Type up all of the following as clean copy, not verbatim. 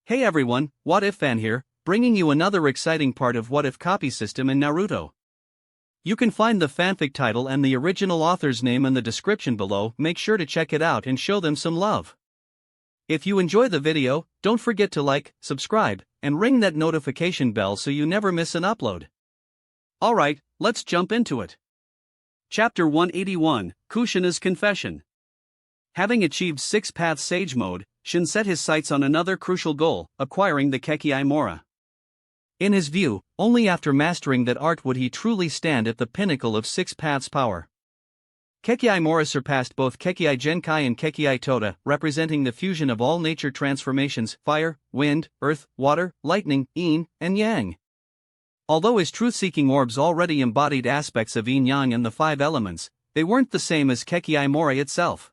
Hey everyone, What If Fan here, bringing you another exciting part of What If copy system in Naruto. You can find the fanfic title and the original author's name in the description below. Make sure to check it out and show them some love. If you enjoy the video, don't forget to like, subscribe, and ring that notification bell so you never miss an upload. Alright, let's jump into it. Chapter 181, Kushina's Confession. Having achieved 6 Paths Sage Mode, Shin set his sights on another crucial goal, acquiring the Kekii Mora. In his view, only after mastering that art would he truly stand at the pinnacle of 6 Paths power. Kekii Mora surpassed both Kekii Genkai and Kekii Tota, representing the fusion of all nature transformations: fire, wind, earth, water, lightning, yin, and yang. Although his truth-seeking orbs already embodied aspects of yin-yang and the 5 elements, they weren't the same as Kekii Mora itself.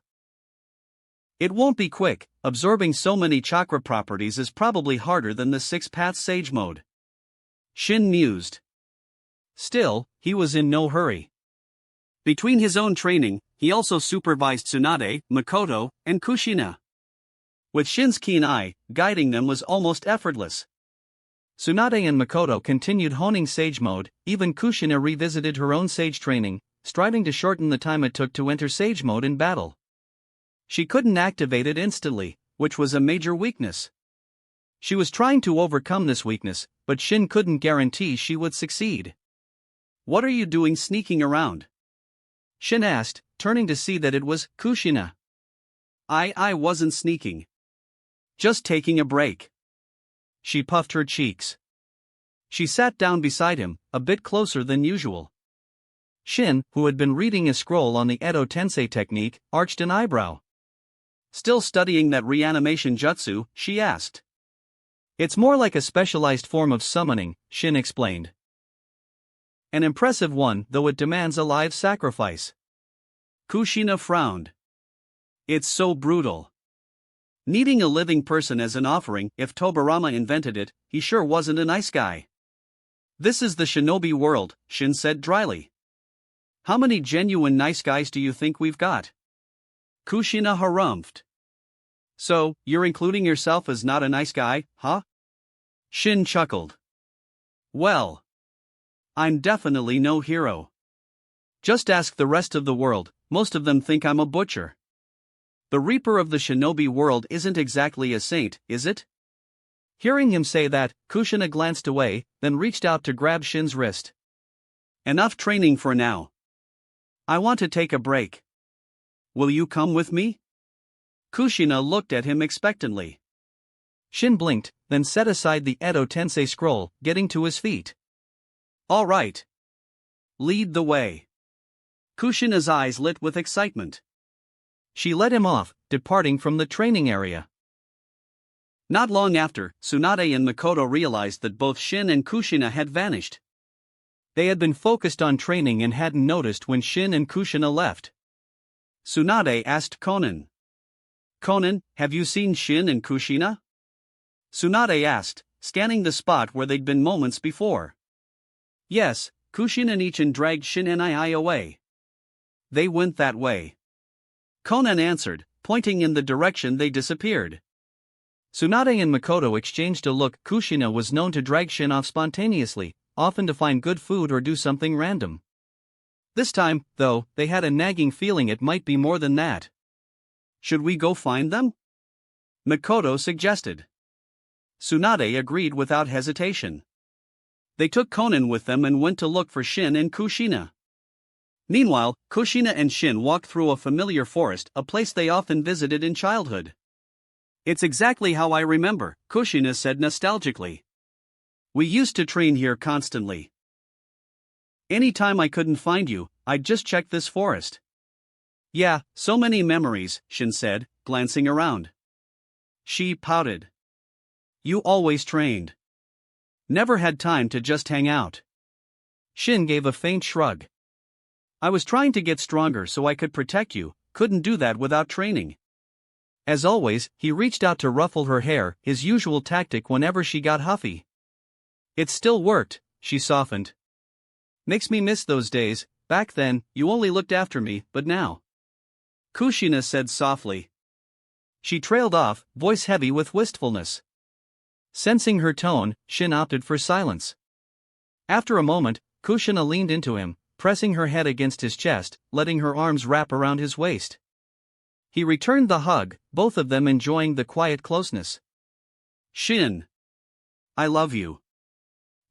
It won't be quick. Absorbing so many chakra properties is probably harder than the 6 Paths Sage Mode, Shin mused. Still, he was in no hurry. Between his own training, he also supervised Tsunade, Makoto, and Kushina. With Shin's keen eye, guiding them was almost effortless. Tsunade and Makoto continued honing Sage Mode. Even Kushina revisited her own Sage training, striving to shorten the time it took to enter Sage Mode in battle. She couldn't activate it instantly, which was a major weakness. She was trying to overcome this weakness, but Shin couldn't guarantee she would succeed. "What are you doing sneaking around?" Shin asked, turning to see that it was Kushina. I wasn't sneaking. Just taking a break." She puffed her cheeks. She sat down beside him, a bit closer than usual. Shin, who had been reading a scroll on the Edo Tensei technique, arched an eyebrow. "Still studying that reanimation jutsu?" she asked. "It's more like a specialized form of summoning," Shin explained. "An impressive one, though it demands a live sacrifice." Kushina frowned. "It's so brutal. Needing a living person as an offering. If Tobirama invented it, he sure wasn't a nice guy." "This is the shinobi world," Shin said dryly. "How many genuine nice guys do you think we've got?" Kushina harumphed. "So, you're including yourself as not a nice guy, huh?" Shin chuckled. "Well, I'm definitely no hero. Just ask the rest of the world, most of them think I'm a butcher. The Reaper of the shinobi world isn't exactly a saint, is it?" Hearing him say that, Kushina glanced away, then reached out to grab Shin's wrist. "Enough training for now. I want to take a break. Will you come with me?" Kushina looked at him expectantly. Shin blinked, then set aside the Edo Tensei scroll, getting to his feet. "All right. Lead the way." Kushina's eyes lit with excitement. She led him off, departing from the training area. Not long after, Tsunade and Makoto realized that both Shin and Kushina had vanished. They had been focused on training and hadn't noticed when Shin and Kushina left. Tsunade asked Konan. "Konan, have you seen Shin and Kushina?" Tsunade asked, scanning the spot where they'd been moments before. "Yes, Kushina and Ichin dragged Shin and I away. They went that way." Konan answered, pointing in the direction they disappeared. Tsunade and Makoto exchanged a look. Kushina was known to drag Shin off spontaneously, often to find good food or do something random. This time, though, they had a nagging feeling it might be more than that. "Should we go find them?" Makoto suggested. Tsunade agreed without hesitation. They took Konan with them and went to look for Shin and Kushina. Meanwhile, Kushina and Shin walked through a familiar forest, a place they often visited in childhood. "It's exactly how I remember," Kushina said nostalgically. "We used to train here constantly. Any time I couldn't find you, I'd just check this forest." "Yeah, so many memories," Shin said, glancing around. She pouted. "You always trained. Never had time to just hang out." Shin gave a faint shrug. "I was trying to get stronger so I could protect you, couldn't do that without training." As always, he reached out to ruffle her hair, his usual tactic whenever she got huffy. "It still worked," she softened. "Makes me miss those days. Back then, you only looked after me, but now." Kushina said softly. She trailed off, voice heavy with wistfulness. Sensing her tone, Shin opted for silence. After a moment, Kushina leaned into him, pressing her head against his chest, letting her arms wrap around his waist. He returned the hug, both of them enjoying the quiet closeness. "Shin, I love you."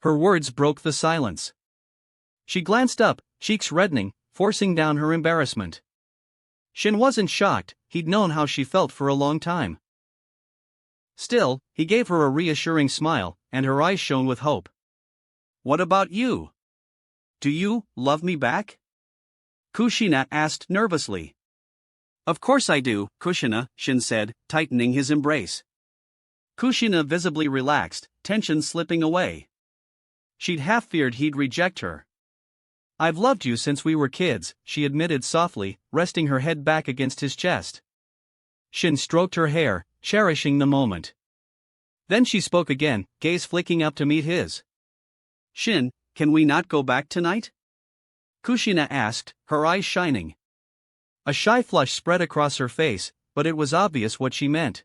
Her words broke the silence. She glanced up, cheeks reddening, forcing down her embarrassment. Shin wasn't shocked, he'd known how she felt for a long time. Still, he gave her a reassuring smile, and her eyes shone with hope. "What about you? Do you love me back?" Kushina asked nervously. "Of course I do, Kushina," Shin said, tightening his embrace. Kushina visibly relaxed, tension slipping away. She'd half feared he'd reject her. "I've loved you since we were kids," she admitted softly, resting her head back against his chest. Shin stroked her hair, cherishing the moment. Then she spoke again, gaze flicking up to meet his. "Shin, can we not go back tonight?" Kushina asked, her eyes shining. A shy flush spread across her face, but it was obvious what she meant.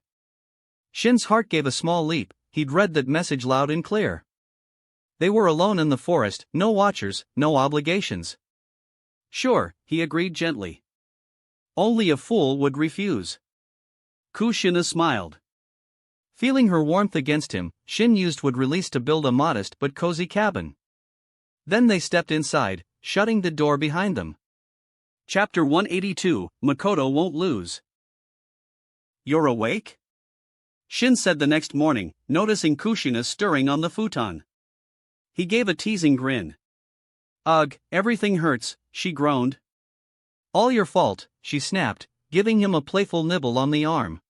Shin's heart gave a small leap, he'd read that message loud and clear. They were alone in the forest, no watchers, no obligations. "Sure," he agreed gently. "Only a fool would refuse." Kushina smiled. Feeling her warmth against him, Shin used wood release to build a modest but cozy cabin. Then they stepped inside, shutting the door behind them. Chapter 182, Makoto Won't Lose. "You're awake?" Shin said the next morning, noticing Kushina stirring on the futon. He gave a teasing grin. "Ugh, everything hurts," she groaned. "All your fault," she snapped, giving him a playful nibble on the arm.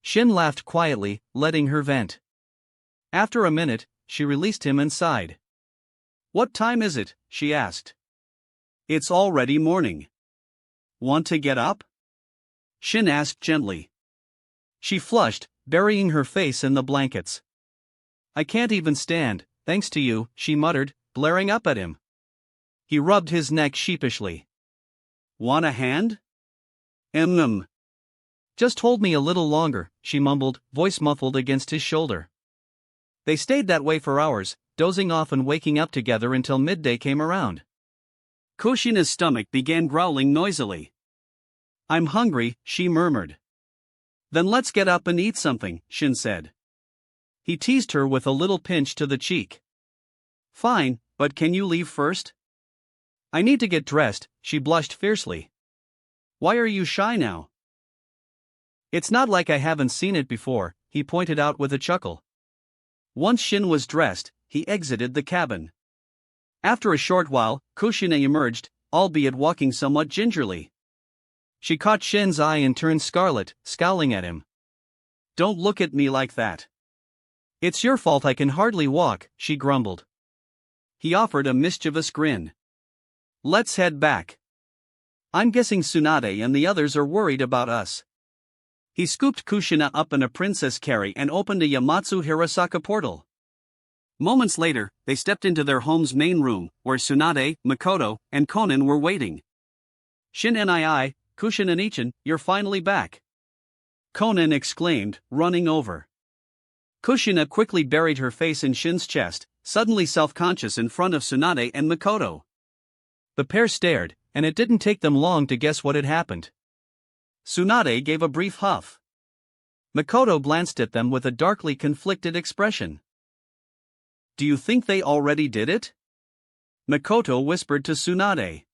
Shin laughed quietly, letting her vent. After a minute, she released him and sighed. "What time is it?" she asked. "It's already morning." "Want to get up?" Shin asked gently. She flushed, burying her face in the blankets. "I can't even stand, thanks to you," she muttered, glaring up at him. He rubbed his neck sheepishly. "Want a hand?" "Just hold me a little longer," she mumbled, voice muffled against his shoulder. They stayed that way for hours, dozing off and waking up together until midday came around. Kushina's stomach began growling noisily. "I'm hungry," she murmured. "Then let's get up and eat something," Shin said. He teased her with a little pinch to the cheek. "Fine, but can you leave first?" "I need to get dressed," she blushed fiercely. "Why are you shy now?" "It's not like I haven't seen it before," he pointed out with a chuckle. Once Shin was dressed, he exited the cabin. After a short while, Kushina emerged, albeit walking somewhat gingerly. She caught Shin's eye and turned scarlet, scowling at him. "Don't look at me like that." "It's your fault I can hardly walk," she grumbled. He offered a mischievous grin. "Let's head back. I'm guessing Tsunade and the others are worried about us." He scooped Kushina up in a princess carry and opened a Yamatsu Hirasaka portal. Moments later, they stepped into their home's main room, where Tsunade, Makoto, and Konan were waiting. "Shin nii, Kushina-nichan, you're finally back!" Konan exclaimed, running over. Kushina quickly buried her face in Shin's chest, suddenly self-conscious in front of Tsunade and Makoto. The pair stared, and it didn't take them long to guess what had happened. Tsunade gave a brief huff. Makoto glanced at them with a darkly conflicted expression. "Do you think they already did it?" Makoto whispered to Tsunade.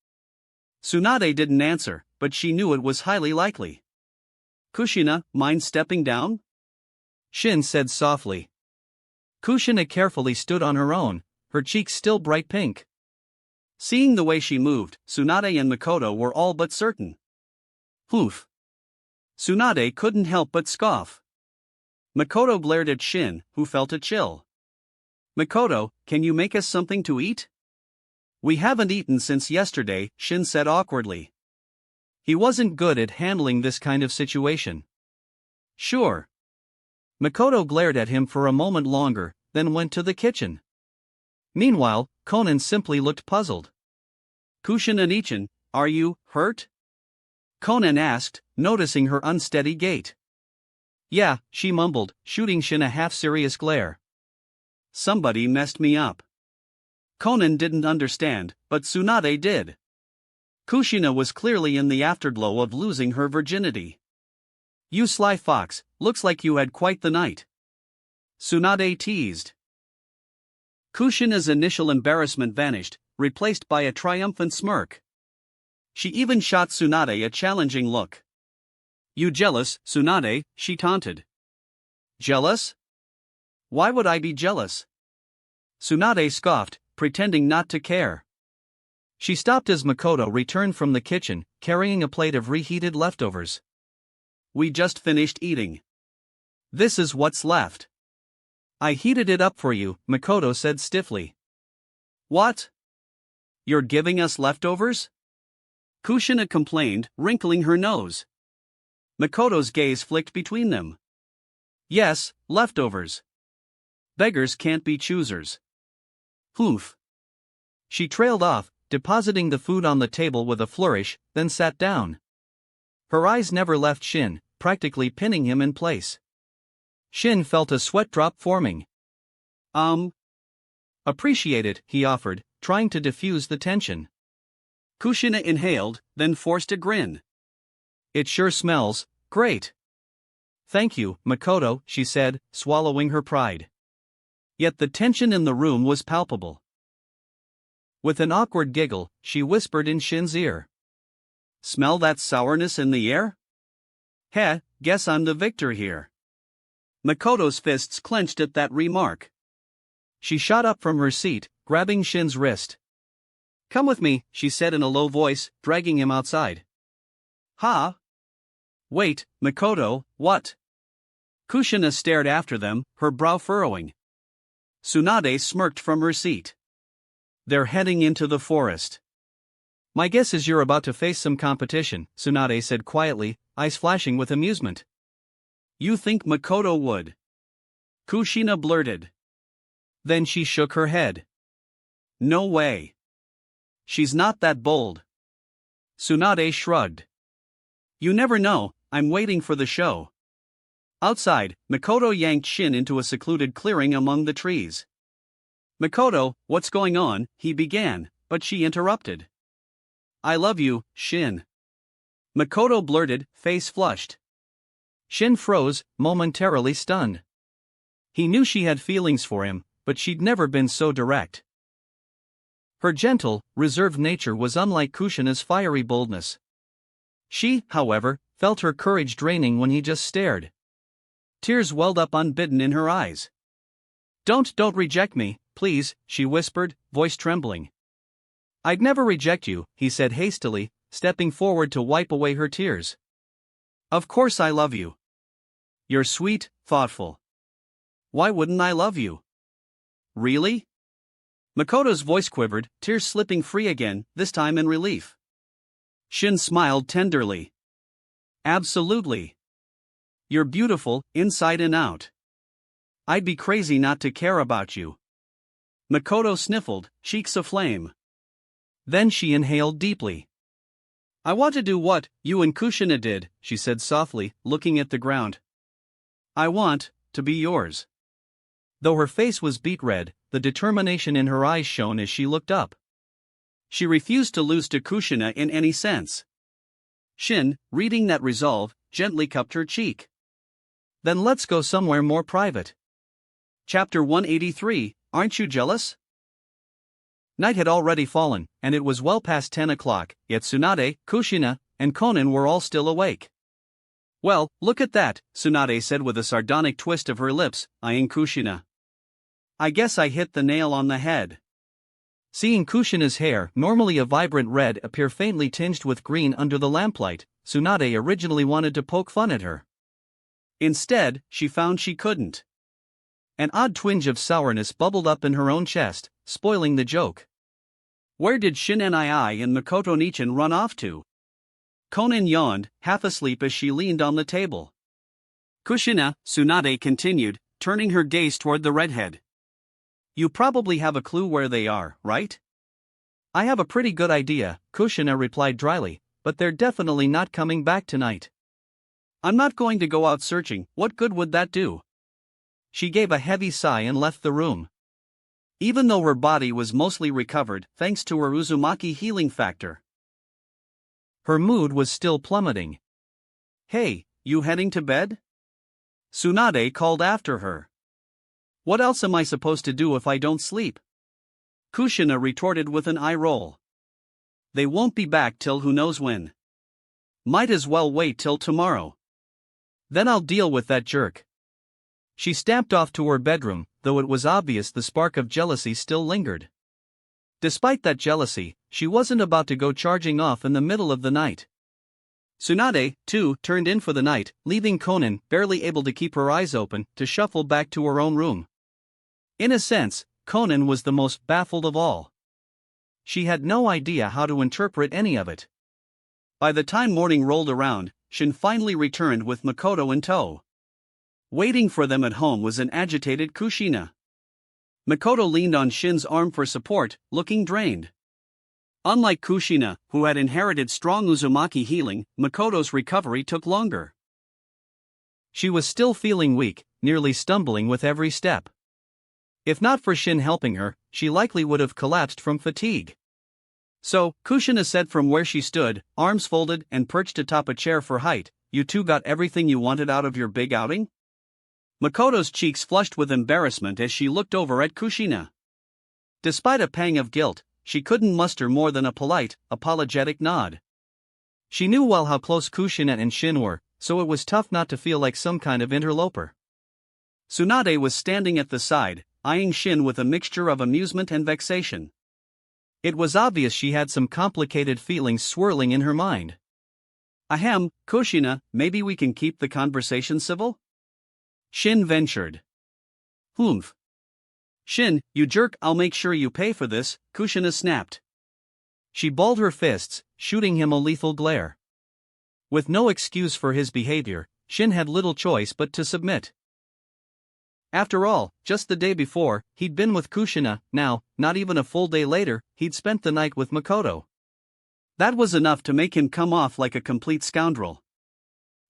Tsunade didn't answer, but she knew it was highly likely. "Kushina, mind stepping down?" Shin said softly. Kushina carefully stood on her own, her cheeks still bright pink. Seeing the way she moved, Tsunade and Makoto were all but certain. "Oof." Tsunade couldn't help but scoff. Makoto glared at Shin, who felt a chill. "Makoto, can you make us something to eat?" "We haven't eaten since yesterday," Shin said awkwardly. He wasn't good at handling this kind of situation. "Sure." Makoto glared at him for a moment longer, then went to the kitchen. Meanwhile, Konan simply looked puzzled. "Kushina-nichan, are you hurt?" Konan asked, noticing her unsteady gait. Yeah, she mumbled, shooting Shin a half-serious glare. Somebody messed me up. Conan didn't understand, but Tsunade did. Kushina was clearly in the afterglow of losing her virginity. You sly fox, looks like you had quite the night. Tsunade teased. Kushina's initial embarrassment vanished, replaced by a triumphant smirk. She even shot Tsunade a challenging look. You jealous, Tsunade, she taunted. Jealous? Why would I be jealous? Tsunade scoffed, pretending not to care. She stopped as Makoto returned from the kitchen, carrying a plate of reheated leftovers. We just finished eating. This is what's left. I heated it up for you, Makoto said stiffly. What? You're giving us leftovers? Kushina complained, wrinkling her nose. Makoto's gaze flicked between them. Yes, leftovers. Beggars can't be choosers. Oof. She trailed off, depositing the food on the table with a flourish, then sat down. Her eyes never left Shin, practically pinning him in place. Shin felt a sweat drop forming. Appreciate it, he offered, trying to diffuse the tension. Kushina inhaled, then forced a grin. It sure smells great. Thank you, Makoto, she said, swallowing her pride. Yet the tension in the room was palpable. With an awkward giggle, she whispered in Shin's ear. Smell that sourness in the air? Heh, guess I'm the victor here. Makoto's fists clenched at that remark. She shot up from her seat, grabbing Shin's wrist. Come with me, she said in a low voice, dragging him outside. Ha? Wait, Makoto, what? Kushina stared after them, her brow furrowing. Tsunade smirked from her seat. They're heading into the forest. My guess is you're about to face some competition, Tsunade said quietly, eyes flashing with amusement. You think Makoto would? Kushina blurted. Then she shook her head. No way. She's not that bold. Tsunade shrugged. You never know, I'm waiting for the show. Outside, Makoto yanked Shin into a secluded clearing among the trees. Makoto, what's going on? He began, but she interrupted. I love you, Shin. Makoto blurted, face flushed. Shin froze, momentarily stunned. He knew she had feelings for him, but she'd never been so direct. Her gentle, reserved nature was unlike Kushina's fiery boldness. She, however, felt her courage draining when he just stared. Tears welled up unbidden in her eyes. Don't reject me, please, she whispered, voice trembling. I'd never reject you, he said hastily, stepping forward to wipe away her tears. Of course I love you. You're sweet, thoughtful. Why wouldn't I love you? Really? Makoto's voice quivered, tears slipping free again, this time in relief. Shin smiled tenderly. Absolutely. You're beautiful, inside and out. I'd be crazy not to care about you. Makoto sniffled, cheeks aflame. Then she inhaled deeply. I want to do what you and Kushina did, she said softly, looking at the ground. I want to be yours. Though her face was beet red, the determination in her eyes shone as she looked up. She refused to lose to Kushina in any sense. Shin, reading that resolve, gently cupped her cheek. Then let's go somewhere more private. Chapter 183, Aren't you jealous? Night had already fallen, and it was well past 10 o'clock, yet Tsunade, Kushina, and Conan were all still awake. Well, look at that, Tsunade said with a sardonic twist of her lips, eyeing Kushina. I guess I hit the nail on the head. Seeing Kushina's hair, normally a vibrant red, appear faintly tinged with green under the lamplight, Tsunade originally wanted to poke fun at her. Instead, she found she couldn't. An odd twinge of sourness bubbled up in her own chest, spoiling the joke. Where did Shin and Makoto Nichin run off to? Conan yawned, half asleep as she leaned on the table. Kushina, Tsunade continued, turning her gaze toward the redhead. You probably have a clue where they are, right? I have a pretty good idea, Kushina replied dryly, but they're definitely not coming back tonight. I'm not going to go out searching, what good would that do? She gave a heavy sigh and left the room. Even though her body was mostly recovered thanks to her Uzumaki healing factor, her mood was still plummeting. Hey, you heading to bed? Tsunade called after her. What else am I supposed to do if I don't sleep? Kushina retorted with an eye roll. They won't be back till who knows when. Might as well wait till tomorrow. Then I'll deal with that jerk. She stamped off to her bedroom, though it was obvious the spark of jealousy still lingered. Despite that jealousy, she wasn't about to go charging off in the middle of the night. Tsunade, too, turned in for the night, leaving Konan barely able to keep her eyes open to shuffle back to her own room. In a sense, Konan was the most baffled of all. She had no idea how to interpret any of it. By the time morning rolled around, Shin finally returned with Makoto in tow. Waiting for them at home was an agitated Kushina. Makoto leaned on Shin's arm for support, looking drained. Unlike Kushina, who had inherited strong Uzumaki healing, Makoto's recovery took longer. She was still feeling weak, nearly stumbling with every step. If not for Shin helping her, she likely would have collapsed from fatigue. So, Kushina said from where she stood, arms folded and perched atop a chair for height, "You two got everything you wanted out of your big outing?" Makoto's cheeks flushed with embarrassment as she looked over at Kushina. Despite a pang of guilt, she couldn't muster more than a polite, apologetic nod. She knew well how close Kushina and Shin were, so it was tough not to feel like some kind of interloper. Tsunade was standing at the side, eyeing Shin with a mixture of amusement and vexation. It was obvious she had some complicated feelings swirling in her mind. Ahem, Kushina, maybe we can keep the conversation civil? Shin ventured. Humph. Shin, you jerk, I'll make sure you pay for this, Kushina snapped. She balled her fists, shooting him a lethal glare. With no excuse for his behavior, Shin had little choice but to submit. After all, just the day before, he'd been with Kushina, now, not even a full day later, he'd spent the night with Makoto. That was enough to make him come off like a complete scoundrel.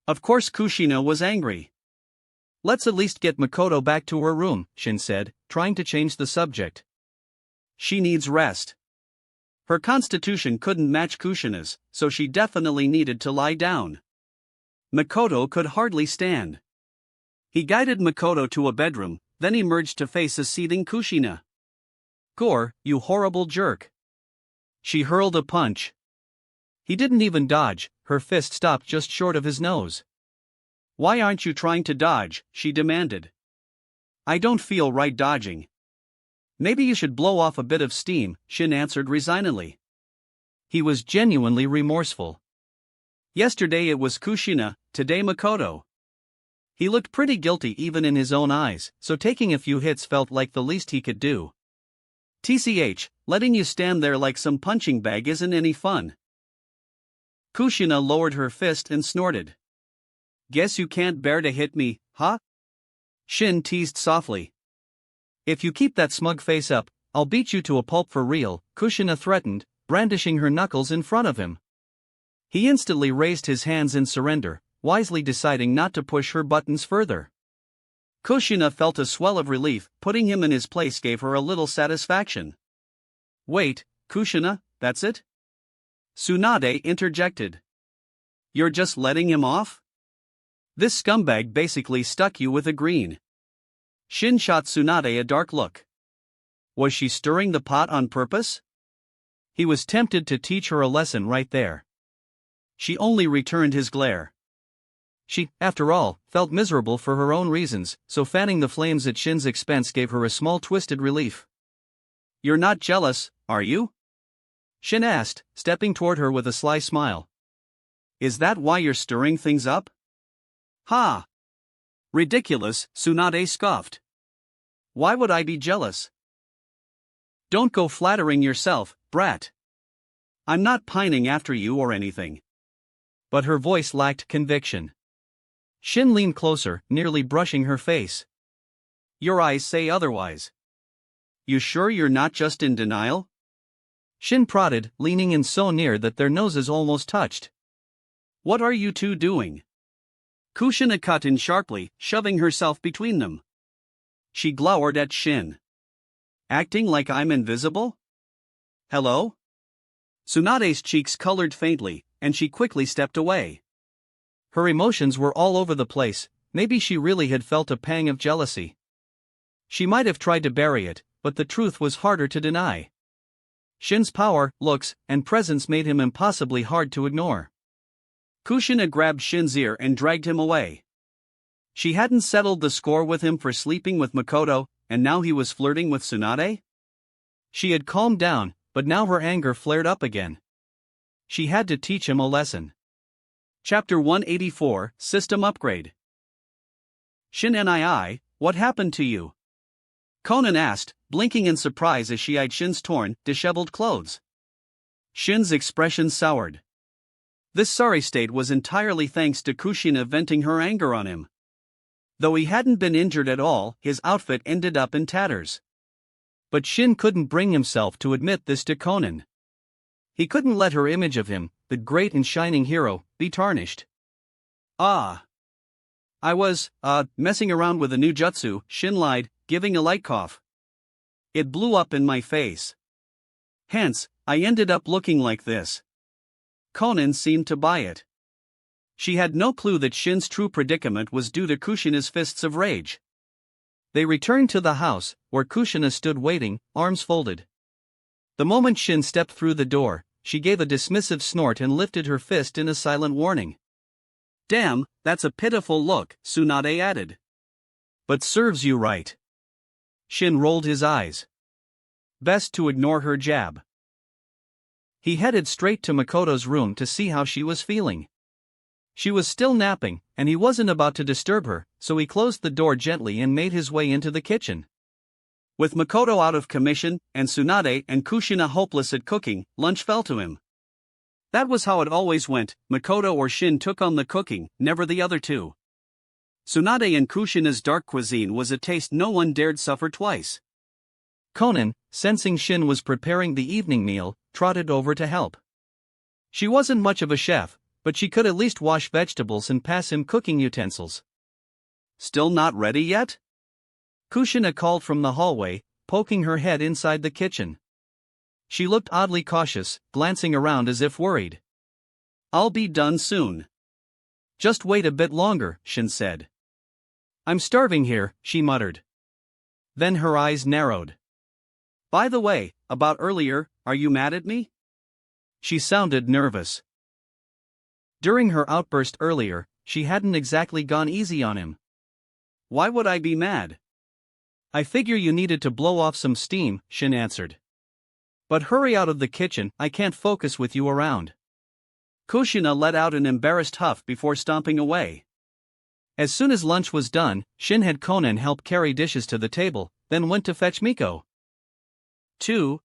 Of course Kushina was angry. Let's at least get Makoto back to her room, Shin said, trying to change the subject. She needs rest. Her constitution couldn't match Kushina's, so she definitely needed to lie down. Makoto could hardly stand. He guided Makoto to a bedroom, then emerged to face a seething Kushina. Gore, you horrible jerk. She hurled a punch. He didn't even dodge, her fist stopped just short of his nose. Why aren't you trying to dodge, she demanded. I don't feel right dodging. Maybe you should blow off a bit of steam, Shin answered resignedly. He was genuinely remorseful. Yesterday it was Kushina, today Makoto. He looked pretty guilty even in his own eyes, so taking a few hits felt like the least he could do. TCH, letting you stand there like some punching bag isn't any fun. Kushina lowered her fist and snorted. Guess you can't bear to hit me, huh? Shin teased softly. If you keep that smug face up, I'll beat you to a pulp for real, Kushina threatened, brandishing her knuckles in front of him. He instantly raised his hands in surrender, wisely deciding not to push her buttons further. Kushina felt a swell of relief, putting him in his place gave her a little satisfaction. Wait, Kushina, that's it? Tsunade interjected. You're just letting him off? This scumbag basically stuck you with a green. Shin shot Tsunade a dark look. Was she stirring the pot on purpose? He was tempted to teach her a lesson right there. She only returned his glare. She, after all, felt miserable for her own reasons, so fanning the flames at Shin's expense gave her a small twisted relief. You're not jealous, are you? Shin asked, stepping toward her with a sly smile. Is that why you're stirring things up? Ha! Ridiculous, Tsunade scoffed. Why would I be jealous? Don't go flattering yourself, brat. I'm not pining after you or anything. But her voice lacked conviction. Shin leaned closer, nearly brushing her face. Your eyes say otherwise. You sure you're not just in denial? Shin prodded, leaning in so near that their noses almost touched. What are you two doing? Kushina cut in sharply, shoving herself between them. She glowered at Shin. Acting like I'm invisible? Hello? Tsunade's cheeks colored faintly, and she quickly stepped away. Her emotions were all over the place. Maybe she really had felt a pang of jealousy. She might have tried to bury it, but the truth was harder to deny. Shin's power, looks, and presence made him impossibly hard to ignore. Kushina grabbed Shin's ear and dragged him away. She hadn't settled the score with him for sleeping with Makoto, and now he was flirting with Tsunade? She had calmed down, but now her anger flared up again. She had to teach him a lesson. Chapter 184, System Upgrade. Shin nii, what happened to you? Conan asked, blinking in surprise as she eyed Shin's torn, disheveled clothes. Shin's expression soured. This sorry state was entirely thanks to Kushina venting her anger on him. Though he hadn't been injured at all, his outfit ended up in tatters. But Shin couldn't bring himself to admit this to Conan. He couldn't let her image of him, the great and shining hero, be tarnished. I was, messing around with a new jutsu, Shin lied, giving a light cough. It blew up in my face. Hence, I ended up looking like this. Conan seemed to buy it. She had no clue that Shin's true predicament was due to Kushina's fists of rage. They returned to the house, where Kushina stood waiting, arms folded. The moment Shin stepped through the door, she gave a dismissive snort and lifted her fist in a silent warning. Damn, that's a pitiful look, Tsunade added. But serves you right. Shin rolled his eyes. Best to ignore her jab. He headed straight to Makoto's room to see how she was feeling. She was still napping, and he wasn't about to disturb her, so he closed the door gently and made his way into the kitchen. With Makoto out of commission, and Tsunade and Kushina hopeless at cooking, lunch fell to him. That was how it always went, Makoto or Shin took on the cooking, never the other two. Tsunade and Kushina's dark cuisine was a taste no one dared suffer twice. Conan, sensing Shin was preparing the evening meal, trotted over to help. She wasn't much of a chef, but she could at least wash vegetables and pass him cooking utensils. Still not ready yet? Kushina called from the hallway, poking her head inside the kitchen. She looked oddly cautious, glancing around as if worried. I'll be done soon. Just wait a bit longer, Shin said. I'm starving here, she muttered. Then her eyes narrowed. By the way, about earlier, are you mad at me? She sounded nervous. During her outburst earlier, she hadn't exactly gone easy on him. Why would I be mad? I figure you needed to blow off some steam, Shin answered. But hurry out of the kitchen, I can't focus with you around. Kushina let out an embarrassed huff before stomping away. As soon as lunch was done, Shin had Conan help carry dishes to the table, then went to fetch Miko. 2.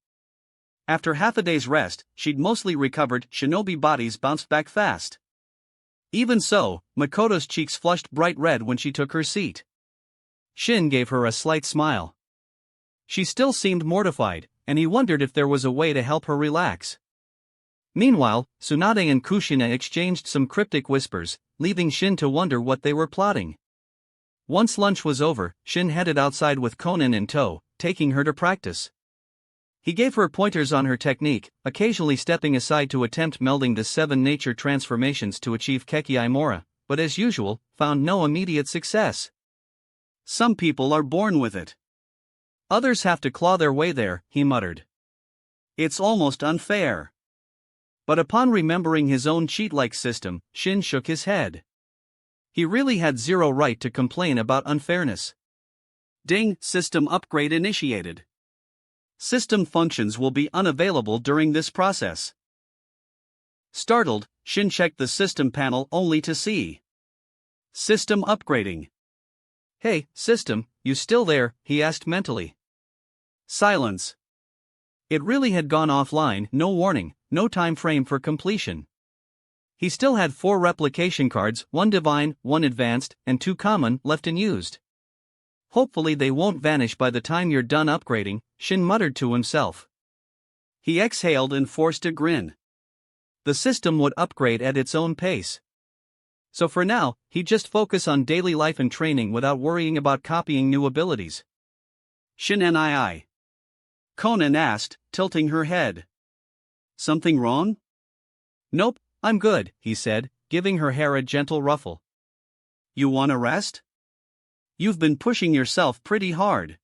After half a day's rest, she'd mostly recovered, shinobi bodies bounced back fast. Even so, Makoto's cheeks flushed bright red when she took her seat. Shin gave her a slight smile. She still seemed mortified, and he wondered if there was a way to help her relax. Meanwhile, Tsunade and Kushina exchanged some cryptic whispers, leaving Shin to wonder what they were plotting. Once lunch was over, Shin headed outside with Conan in tow, taking her to practice. He gave her pointers on her technique, occasionally stepping aside to attempt melding the 7 nature transformations to achieve Kekkei Mora, but as usual, found no immediate success. Some people are born with it. Others have to claw their way there, he muttered. It's almost unfair. But upon remembering his own cheat-like system, Shin shook his head. He really had zero right to complain about unfairness. Ding, system upgrade initiated. System functions will be unavailable during this process. Startled, Shin checked the system panel only to see system upgrading. Hey, system, you still there? He asked mentally. Silence. It really had gone offline, no warning, no time frame for completion. He still had 4 replication cards, 1 divine, 1 advanced, and 2 common, left unused. Hopefully they won't vanish by the time you're done upgrading, Shin muttered to himself. He exhaled and forced a grin. The system would upgrade at its own pace. So for now, he'd just focus on daily life and training without worrying about copying new abilities. Shin nii. Conan asked, tilting her head. Something wrong? Nope, I'm good, he said, giving her hair a gentle ruffle. You wanna rest? You've been pushing yourself pretty hard.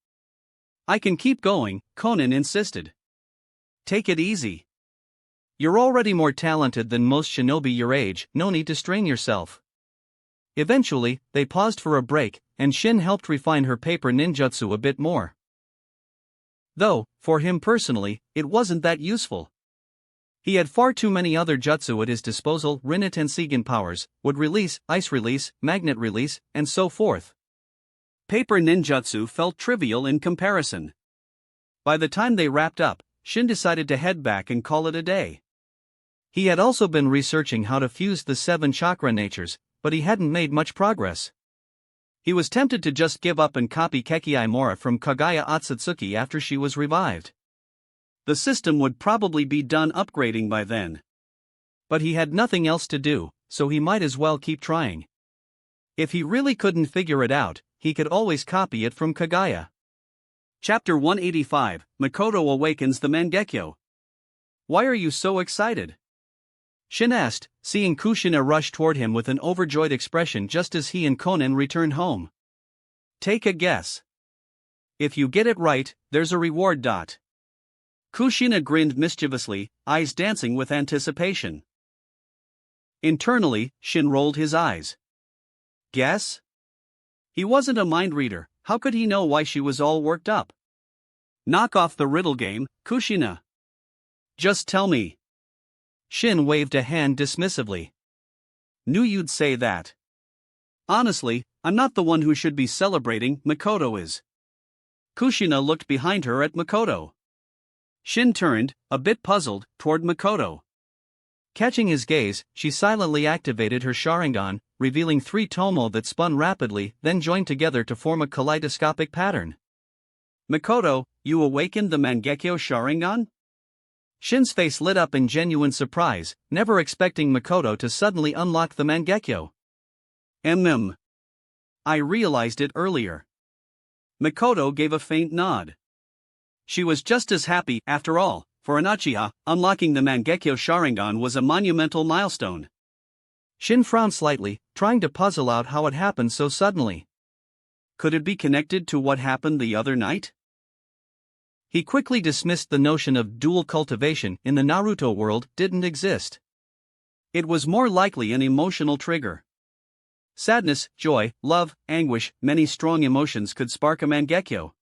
I can keep going, Conan insisted. Take it easy. You're already more talented than most shinobi your age, no need to strain yourself. Eventually, they paused for a break, and Shin helped refine her paper ninjutsu a bit more. Though, for him personally, it wasn't that useful. He had far too many other jutsu at his disposal. Rinne Tensigen powers, wood release, ice release, magnet release, and so forth. Paper ninjutsu felt trivial in comparison. By the time they wrapped up, Shin decided to head back and call it a day. He had also been researching how to fuse the 7 chakra natures, but he hadn't made much progress. He was tempted to just give up and copy Kekiai Mora from Kaguya Otsutsuki after she was revived. The system would probably be done upgrading by then. But he had nothing else to do, so he might as well keep trying. If he really couldn't figure it out, he could always copy it from Kaguya. Chapter 185, Makoto Awakens the Mangekyo. Why are you so excited? Shin asked, seeing Kushina rush toward him with an overjoyed expression just as he and Conan returned home. Take a guess. If you get it right, there's a reward. Kushina grinned mischievously, eyes dancing with anticipation. Internally, Shin rolled his eyes. Guess? He wasn't a mind reader, how could he know why she was all worked up? Knock off the riddle game, Kushina. Just tell me. Shin waved a hand dismissively. Knew you'd say that. Honestly, I'm not the one who should be celebrating, Makoto is. Kushina looked behind her at Makoto. Shin turned, a bit puzzled, toward Makoto. Catching his gaze, she silently activated her Sharingan, revealing 3 tomo that spun rapidly, then joined together to form a kaleidoscopic pattern. Makoto, you awakened the Mangekyo Sharingan? Shin's face lit up in genuine surprise, never expecting Makoto to suddenly unlock the Mangekyo. I realized it earlier. Makoto gave a faint nod. She was just as happy, after all. For an Uchiha, unlocking the Mangekyo Sharingan was a monumental milestone. Shin frowned slightly, trying to puzzle out how it happened so suddenly. Could it be connected to what happened the other night? He quickly dismissed the notion of dual cultivation in the Naruto world didn't exist. It was more likely an emotional trigger. Sadness, joy, love, anguish, many strong emotions could spark a Mangekyo.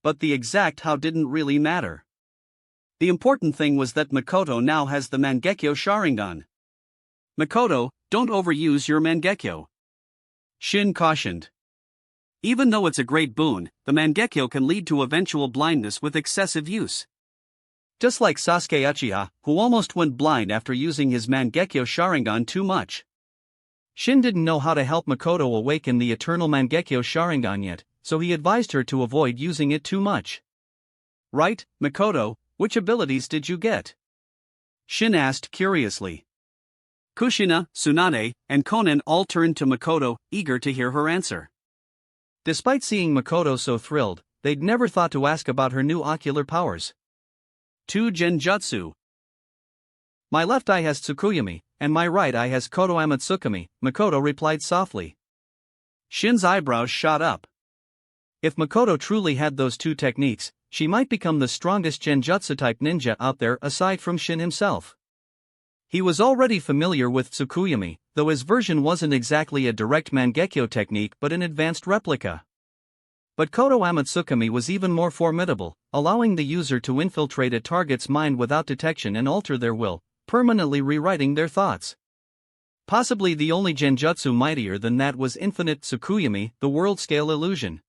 But the exact how didn't really matter. The important thing was that Makoto now has the Mangekyo Sharingan. Makoto, don't overuse your Mangekyo. Shin cautioned. Even though it's a great boon, the Mangekyo can lead to eventual blindness with excessive use. Just like Sasuke Uchiha, who almost went blind after using his Mangekyo Sharingan too much. Shin didn't know how to help Makoto awaken the eternal Mangekyo Sharingan yet, so he advised her to avoid using it too much. Right, Makoto, which abilities did you get? Shin asked curiously. Kushina, Tsunade, and Conan all turned to Makoto, eager to hear her answer. Despite seeing Makoto so thrilled, they'd never thought to ask about her new ocular powers. 2 Genjutsu. My left eye has Tsukuyomi, and my right eye has Koto Amatsukami, Makoto replied softly. Shin's eyebrows shot up. If Makoto truly had those 2 techniques, she might become the strongest Genjutsu-type ninja out there aside from Shin himself. He was already familiar with Tsukuyomi, though his version wasn't exactly a direct Mangekyo technique but an advanced replica. But Koto Amatsukami was even more formidable, allowing the user to infiltrate a target's mind without detection and alter their will, permanently rewriting their thoughts. Possibly the only Genjutsu mightier than that was Infinite Tsukuyomi, the world-scale illusion.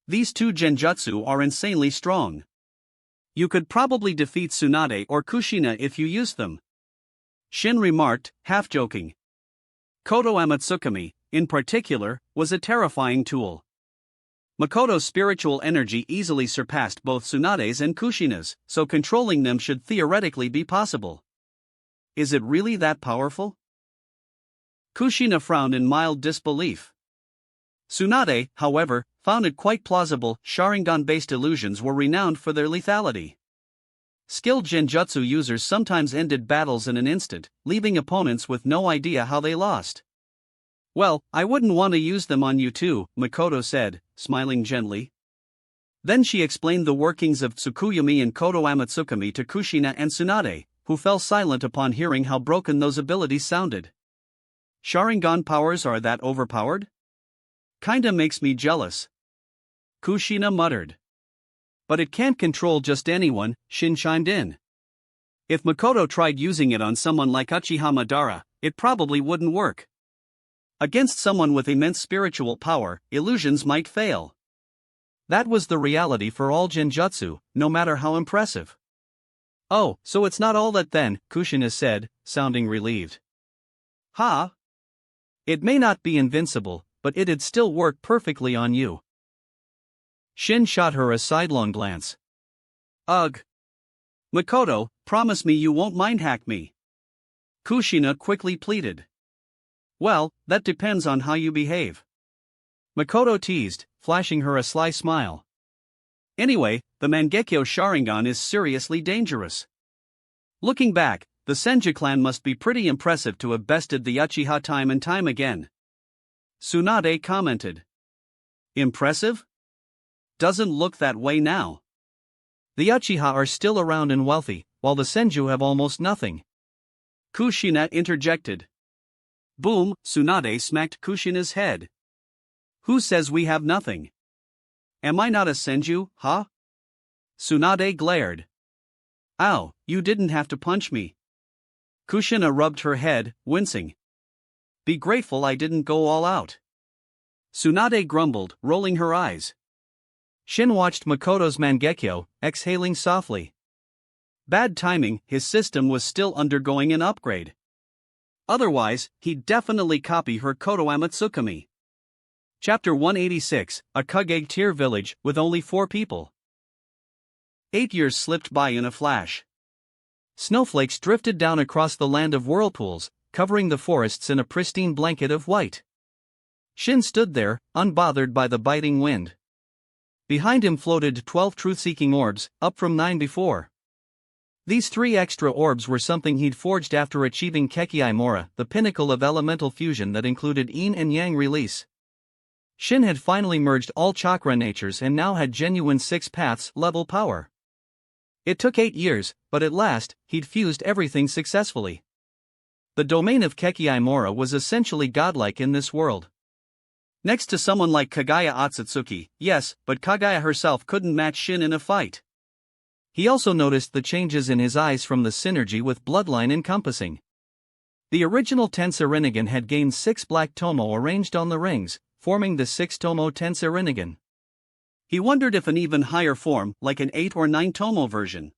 These 2 Genjutsu are insanely strong. You could probably defeat Tsunade or Kushina if you used them. Shin remarked, half-joking. Koto Amatsukami, in particular, was a terrifying tool. Makoto's spiritual energy easily surpassed both Tsunade's and Kushina's, so controlling them should theoretically be possible. Is it really that powerful? Kushina frowned in mild disbelief. Tsunade, however, found it quite plausible. Sharingan-based illusions were renowned for their lethality. Skilled genjutsu users sometimes ended battles in an instant, leaving opponents with no idea how they lost. "Well, I wouldn't want to use them on you too," Makoto said, smiling gently. Then she explained the workings of Tsukuyomi and Koto Amatsukami to Kushina and Tsunade, who fell silent upon hearing how broken those abilities sounded. "Sharingan powers are that overpowered? Kinda makes me jealous," Kushina muttered. "But it can't control just anyone," Shin chimed in. "If Makoto tried using it on someone like Uchiha Madara, it probably wouldn't work. Against someone with immense spiritual power, illusions might fail." That was the reality for all genjutsu, no matter how impressive. "Oh, so it's not all that then," Kushina said, sounding relieved. "Ha! It may not be invincible, but it'd still work perfectly on you." Shin shot her a sidelong glance. "Ugh. Makoto, promise me you won't mind-hack me," Kushina quickly pleaded. "Well, that depends on how you behave," Makoto teased, flashing her a sly smile. "Anyway, the Mangekyo Sharingan is seriously dangerous. Looking back, the Senju clan must be pretty impressive to have bested the Uchiha time and time again," Tsunade commented. "Impressive? Doesn't look that way now. The Uchiha are still around and wealthy, while the Senju have almost nothing," Kushina interjected. Boom, Tsunade smacked Kushina's head. "Who says we have nothing? Am I not a Senju, huh?" Tsunade glared. "Ow, you didn't have to punch me." Kushina rubbed her head, wincing. "Be grateful I didn't go all out," Tsunade grumbled, rolling her eyes. Shin watched Makoto's Mangekyo, exhaling softly. Bad timing, his system was still undergoing an upgrade. Otherwise, he'd definitely copy her Koto Amatsukami. Chapter 186, a Kage tier village with only 4 people. 8 years slipped by in a flash. Snowflakes drifted down across the land of whirlpools, covering the forests in a pristine blanket of white. Shin stood there, unbothered by the biting wind. Behind him floated 12 truth-seeking orbs, up from 9 before. These 3 extra orbs were something he'd forged after achieving Kekiai Mora, the pinnacle of elemental fusion that included yin and yang release. Shin had finally merged all chakra natures and now had genuine 6 paths level power. It took 8 years, but at last, he'd fused everything successfully. The domain of Kekiai Mora was essentially godlike in this world. Next to someone like Kagaya Otsutsuki, yes, but Kagaya herself couldn't match Shin in a fight. He also noticed the changes in his eyes from the synergy with bloodline encompassing. The original Tensei Rinnegan had gained 6 black tomo arranged on the rings, forming the 6 tomo Tensei Rinnegan. He wondered if an even higher form, like an 8 or 9 tomo version,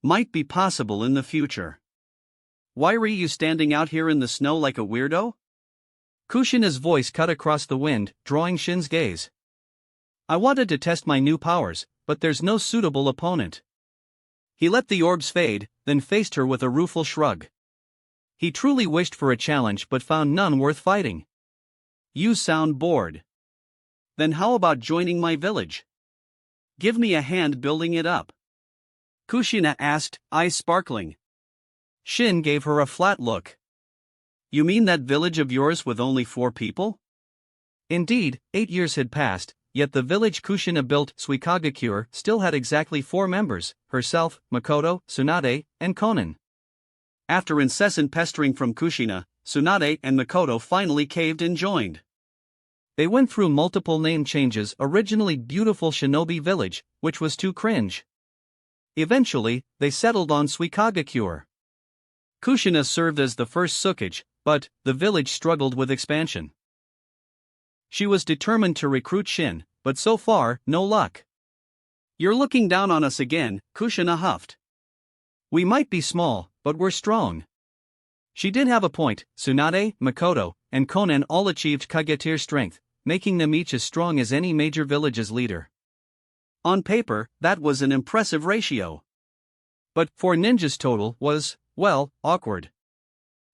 might be possible in the future. "Why were you standing out here in the snow like a weirdo?" Kushina's voice cut across the wind, drawing Shin's gaze. "I wanted to test my new powers, but there's no suitable opponent." He let the orbs fade, then faced her with a rueful shrug. He truly wished for a challenge but found none worth fighting. "You sound bored. Then how about joining my village? Give me a hand building it up," Kushina asked, eyes sparkling. Shin gave her a flat look. "You mean that village of yours with only 4 people?" Indeed, 8 years had passed, yet the village Kushina built, Suikagakure, still had exactly 4 members, herself, Makoto, Tsunade, and Konan. After incessant pestering from Kushina, Tsunade and Makoto finally caved and joined. They went through multiple name changes, originally beautiful Shinobi Village, which was too cringe. Eventually, they settled on Suikagakure. Kushina served as the first Tsukage, but the village struggled with expansion. She was determined to recruit Shin, but so far, no luck. "You're looking down on us again," Kushina huffed. "We might be small, but we're strong." She did have a point. Tsunade, Makoto, and Konan all achieved Kage tier strength, making them each as strong as any major village's leader. On paper, that was an impressive ratio. But 4 ninjas total was, well, awkward.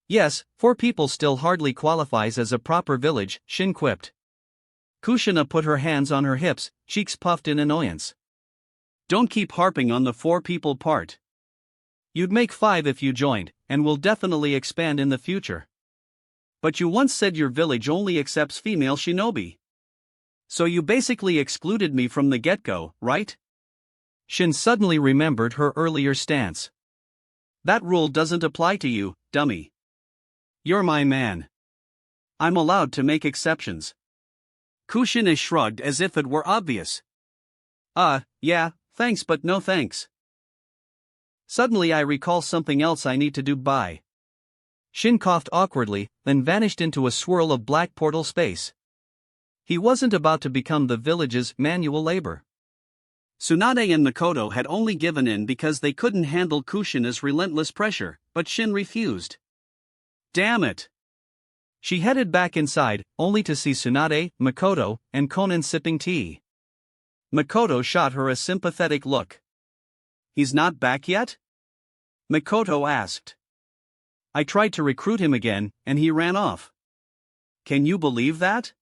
Yes, 4 people still hardly qualifies as a proper village, Shin quipped. Kushina put her hands on her hips, cheeks puffed in annoyance. Don't keep harping on the 4 people part. You'd make 5 if you joined, and will definitely expand in the future. But you once said your village only accepts female shinobi. So you basically excluded me from the get-go, right? Shin suddenly remembered her earlier stance. That rule doesn't apply to you, dummy. You're my man. I'm allowed to make exceptions. Kushina shrugged as if it were obvious. Yeah, thanks but no thanks. Suddenly I recall something else I need to do. Bye. Shin coughed awkwardly, then vanished into a swirl of black portal space. He wasn't about to become the village's manual labor. Tsunade and Makoto had only given in because they couldn't handle Kushina's relentless pressure, but Shin refused. Damn it! She headed back inside, only to see Tsunade, Makoto, and Konan sipping tea. Makoto shot her a sympathetic look. He's not back yet? Makoto asked. I tried to recruit him again, and he ran off. Can you believe that?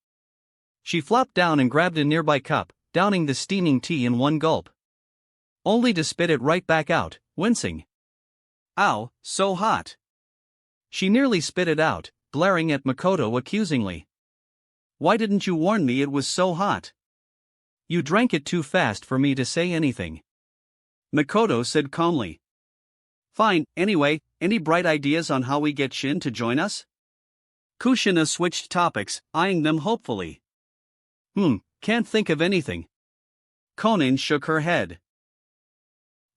She flopped down and grabbed a nearby cup, downing the steaming tea in one gulp. Only to spit it right back out, wincing. Ow, so hot. She nearly spit it out, glaring at Makoto accusingly. Why didn't you warn me it was so hot? You drank it too fast for me to say anything. Makoto said calmly. Fine, anyway, any bright ideas on how we get Shin to join us? Kushina switched topics, eyeing them hopefully. Can't think of anything. Konan shook her head.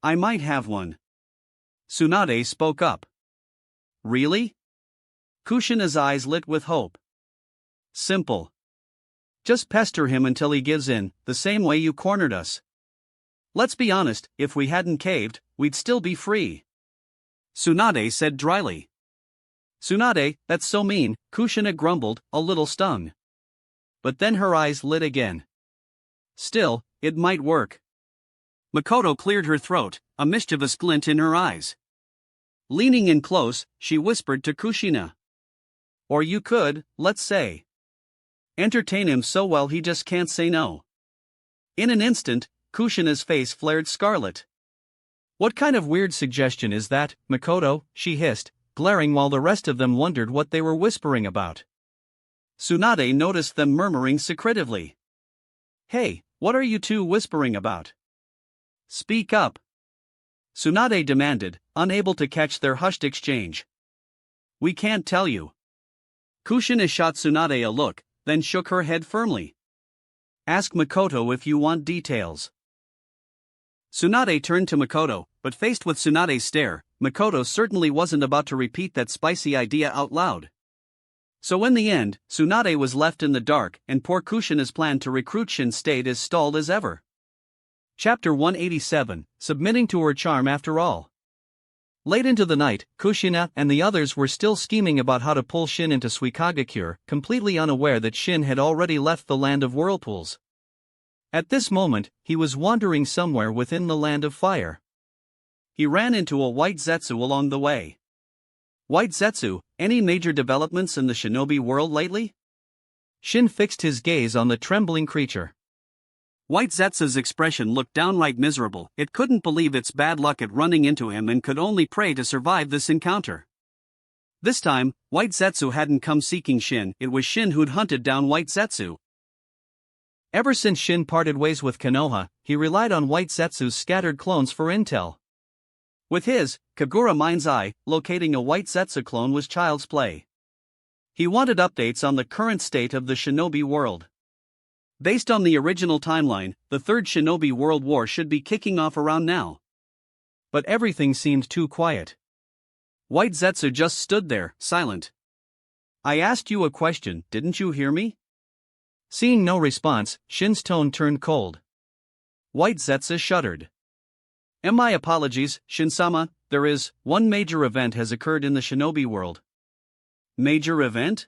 I might have one. Tsunade spoke up. Really? Kushina's eyes lit with hope. Simple. Just pester him until he gives in, the same way you cornered us. Let's be honest, if we hadn't caved, we'd still be free. Tsunade said dryly. Tsunade, that's so mean, Kushina grumbled, a little stung. But then her eyes lit again. Still, it might work. Makoto cleared her throat, a mischievous glint in her eyes. Leaning in close, she whispered to Kushina. Or you could, let's say. Entertain him so well he just can't say no. In an instant, Kushina's face flared scarlet. What kind of weird suggestion is that, Makoto? She hissed, glaring while the rest of them wondered what they were whispering about. Tsunade noticed them murmuring secretively. Hey, what are you two whispering about? Speak up. Tsunade demanded, unable to catch their hushed exchange. We can't tell you. Kushina shot Tsunade a look, then shook her head firmly. Ask Makoto if you want details. Tsunade turned to Makoto, but faced with Tsunade's stare, Makoto certainly wasn't about to repeat that spicy idea out loud. So in the end, Tsunade was left in the dark, and poor Kushina's plan to recruit Shin stayed as stalled as ever. Chapter 187, Submitting to Her Charm After All. Late into the night, Kushina and the others were still scheming about how to pull Shin into Suikagakure, completely unaware that Shin had already left the land of whirlpools. At this moment, he was wandering somewhere within the land of fire. He ran into a white Zetsu along the way. White Zetsu, any major developments in the shinobi world lately? Shin fixed his gaze on the trembling creature. White Zetsu's expression looked downright miserable. It couldn't believe its bad luck at running into him and could only pray to survive this encounter. This time, White Zetsu hadn't come seeking Shin, it was Shin who'd hunted down White Zetsu. Ever since Shin parted ways with Konoha, he relied on White Zetsu's scattered clones for intel. With his Kagura mind's eye, locating a White Zetsu clone was child's play. He wanted updates on the current state of the shinobi world. Based on the original timeline, the Third Shinobi World War should be kicking off around now. But everything seemed too quiet. White Zetsu just stood there, silent. I asked you a question, didn't you hear me? Seeing no response, Shin's tone turned cold. White Zetsu shuddered. My apologies, Shin-sama, there is, one major event has occurred in the shinobi world. Major event?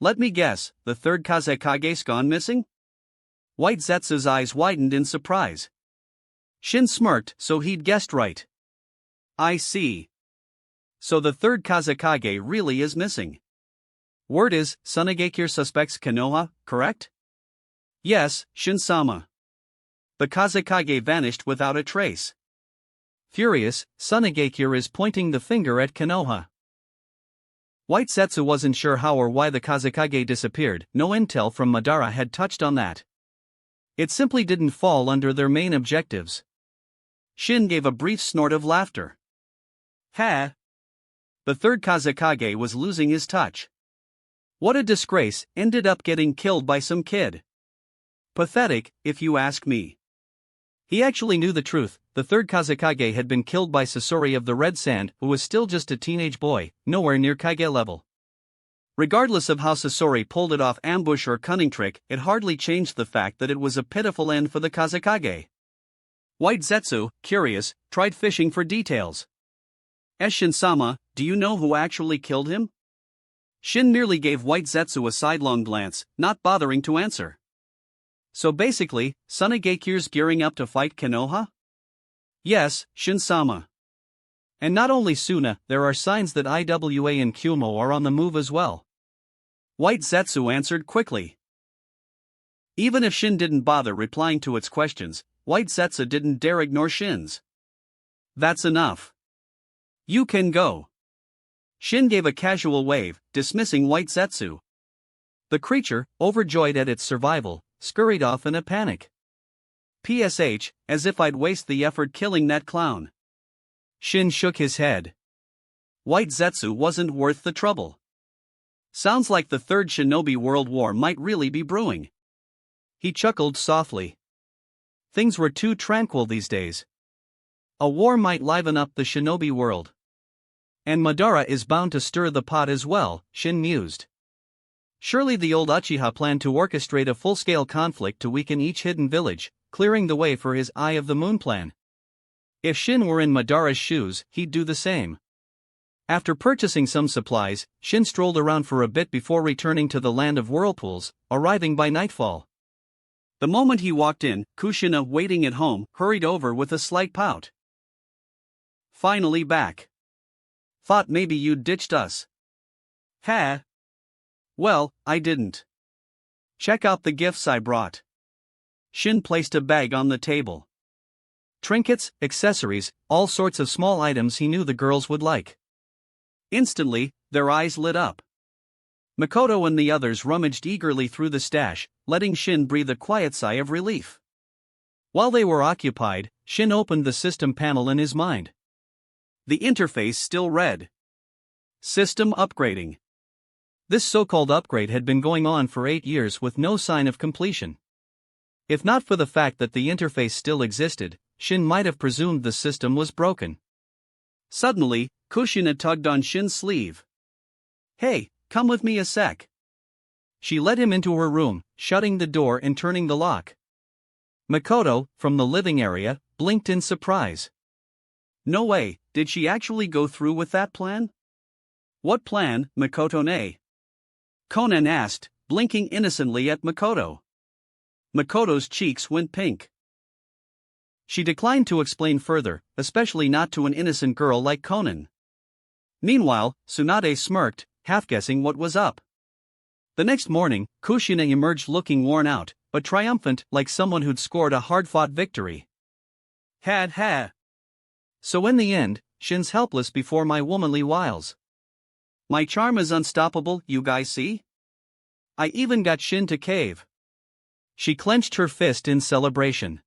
Let me guess, the third Kazekage's gone missing? White Zetsu's eyes widened in surprise. Shin smirked, so he'd guessed right. I see. So the third Kazekage really is missing. Word is, Sunagakure suspects Konoha, correct? Yes, Shin-sama. The Kazekage vanished without a trace. Furious, Sunagakure is pointing the finger at Konoha. White Setsu wasn't sure how or why the Kazekage disappeared. No intel from Madara had touched on that. It simply didn't fall under their main objectives. Shin gave a brief snort of laughter. Ha! The third Kazekage was losing his touch. What a disgrace, ended up getting killed by some kid. Pathetic, if you ask me. He actually knew the truth. The third Kazekage had been killed by Sasori of the Red Sand, who was still just a teenage boy, nowhere near Kage level. Regardless of how Sasori pulled it off ambush or cunning trick, it hardly changed the fact that it was a pitiful end for the Kazekage. White Zetsu, curious, tried fishing for details. Shin-sama, do you know who actually killed him? Shin merely gave White Zetsu a sidelong glance, not bothering to answer. So basically, Sunagakure's gearing up to fight Konoha? Yes, Shin-sama. And not only Suna, there are signs that Iwa and Kumo are on the move as well. White Zetsu answered quickly. Even if Shin didn't bother replying to its questions, White Zetsu didn't dare ignore Shin's. That's enough. You can go. Shin gave a casual wave, dismissing White Zetsu. The creature, overjoyed at its survival, scurried off in a panic. PSH, as if I'd waste the effort killing that clown. Shin shook his head. White Zetsu wasn't worth the trouble. Sounds like the Third Shinobi World War might really be brewing. He chuckled softly. Things were too tranquil these days. A war might liven up the shinobi world. And Madara is bound to stir the pot as well, Shin mused. Surely the old Uchiha planned to orchestrate a full-scale conflict to weaken each hidden village, clearing the way for his Eye of the Moon plan. If Shin were in Madara's shoes, he'd do the same. After purchasing some supplies, Shin strolled around for a bit before returning to the land of whirlpools, arriving by nightfall. The moment he walked in, Kushina, waiting at home, hurried over with a slight pout. Finally back. Thought maybe you'd ditched us. Ha! Well, I didn't. Check out the gifts I brought. Shin placed a bag on the table. Trinkets, accessories, all sorts of small items he knew the girls would like. Instantly, their eyes lit up. Makoto and the others rummaged eagerly through the stash, letting Shin breathe a quiet sigh of relief. While they were occupied, Shin opened the system panel in his mind. The interface still read. System upgrading. This so-called upgrade had been going on for 8 years with no sign of completion. If not for the fact that the interface still existed, Shin might have presumed the system was broken. Suddenly, Kushina tugged on Shin's sleeve. Hey, come with me a sec. She led him into her room, shutting the door and turning the lock. Makoto, from the living area, blinked in surprise. No way, did she actually go through with that plan? What plan, Makoto-ne? Conan asked, blinking innocently at Makoto. Makoto's cheeks went pink. She declined to explain further, especially not to an innocent girl like Conan. Meanwhile, Tsunade smirked, half-guessing what was up. The next morning, Kushina emerged looking worn out, but triumphant, like someone who'd scored a hard-fought victory. Ha. So in the end, Shin's helpless before my womanly wiles. My charm is unstoppable, you guys see? I even got Shin to cave. She clenched her fist in celebration.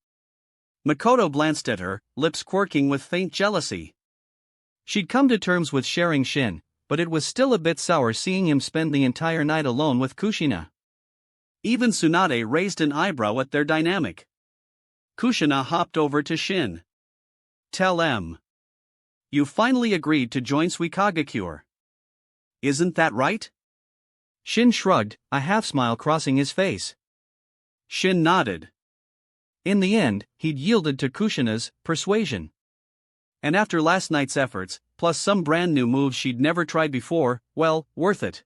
Makoto glanced at her, lips quirking with faint jealousy. She'd come to terms with sharing Shin, but it was still a bit sour seeing him spend the entire night alone with Kushina. Even Tsunade raised an eyebrow at their dynamic. Kushina hopped over to Shin. Tell M. You finally agreed to join Suikagakure. Isn't that right? Shin shrugged, a half-smile crossing his face. Shin nodded. In the end, he'd yielded to Kushina's persuasion. And after last night's efforts, plus some brand new moves she'd never tried before, well, worth it.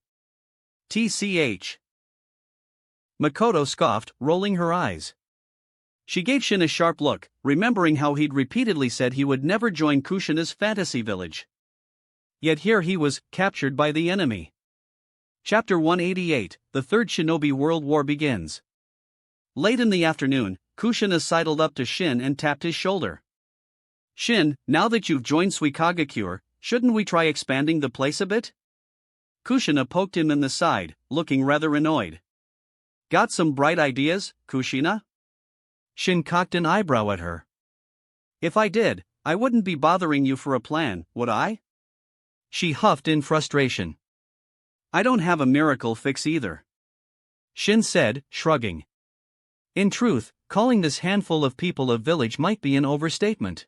TCH. Makoto scoffed, rolling her eyes. She gave Shin a sharp look, remembering how he'd repeatedly said he would never join Kushina's fantasy village. Yet here he was, captured by the enemy. Chapter 188, The Third Shinobi World War begins. Late in the afternoon, Kushina sidled up to Shin and tapped his shoulder. Shin, now that you've joined Suikagakure, shouldn't we try expanding the place a bit? Kushina poked him in the side, looking rather annoyed. Got some bright ideas, Kushina? Shin cocked an eyebrow at her. If I did, I wouldn't be bothering you for a plan, would I? She huffed in frustration. I don't have a miracle fix either, Shin said, shrugging. In truth, calling this handful of people a village might be an overstatement.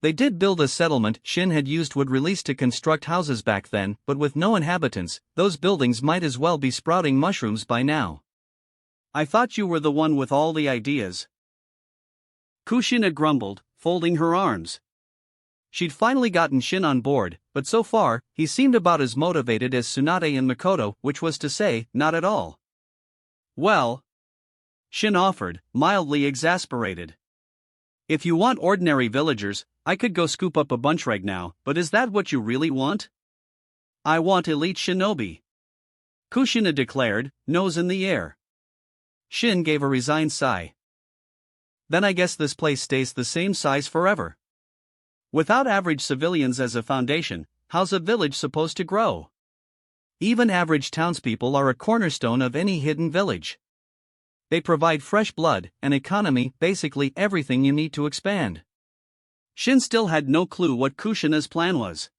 They did build a settlement Shin had used wood release to construct houses back then, but with no inhabitants, those buildings might as well be sprouting mushrooms by now. I thought you were the one with all the ideas, Kushina grumbled, folding her arms. She'd finally gotten Shin on board, but so far, he seemed about as motivated as Tsunade and Makoto, which was to say, not at all. Well, Shin offered, mildly exasperated. If you want ordinary villagers, I could go scoop up a bunch right now, but is that what you really want? I want elite shinobi, Kushina declared, nose in the air. Shin gave a resigned sigh. Then I guess this place stays the same size forever. Without average civilians as a foundation, how's a village supposed to grow? Even average townspeople are a cornerstone of any hidden village. They provide fresh blood, an economy, basically everything you need to expand. Shin still had no clue what Kushina's plan was.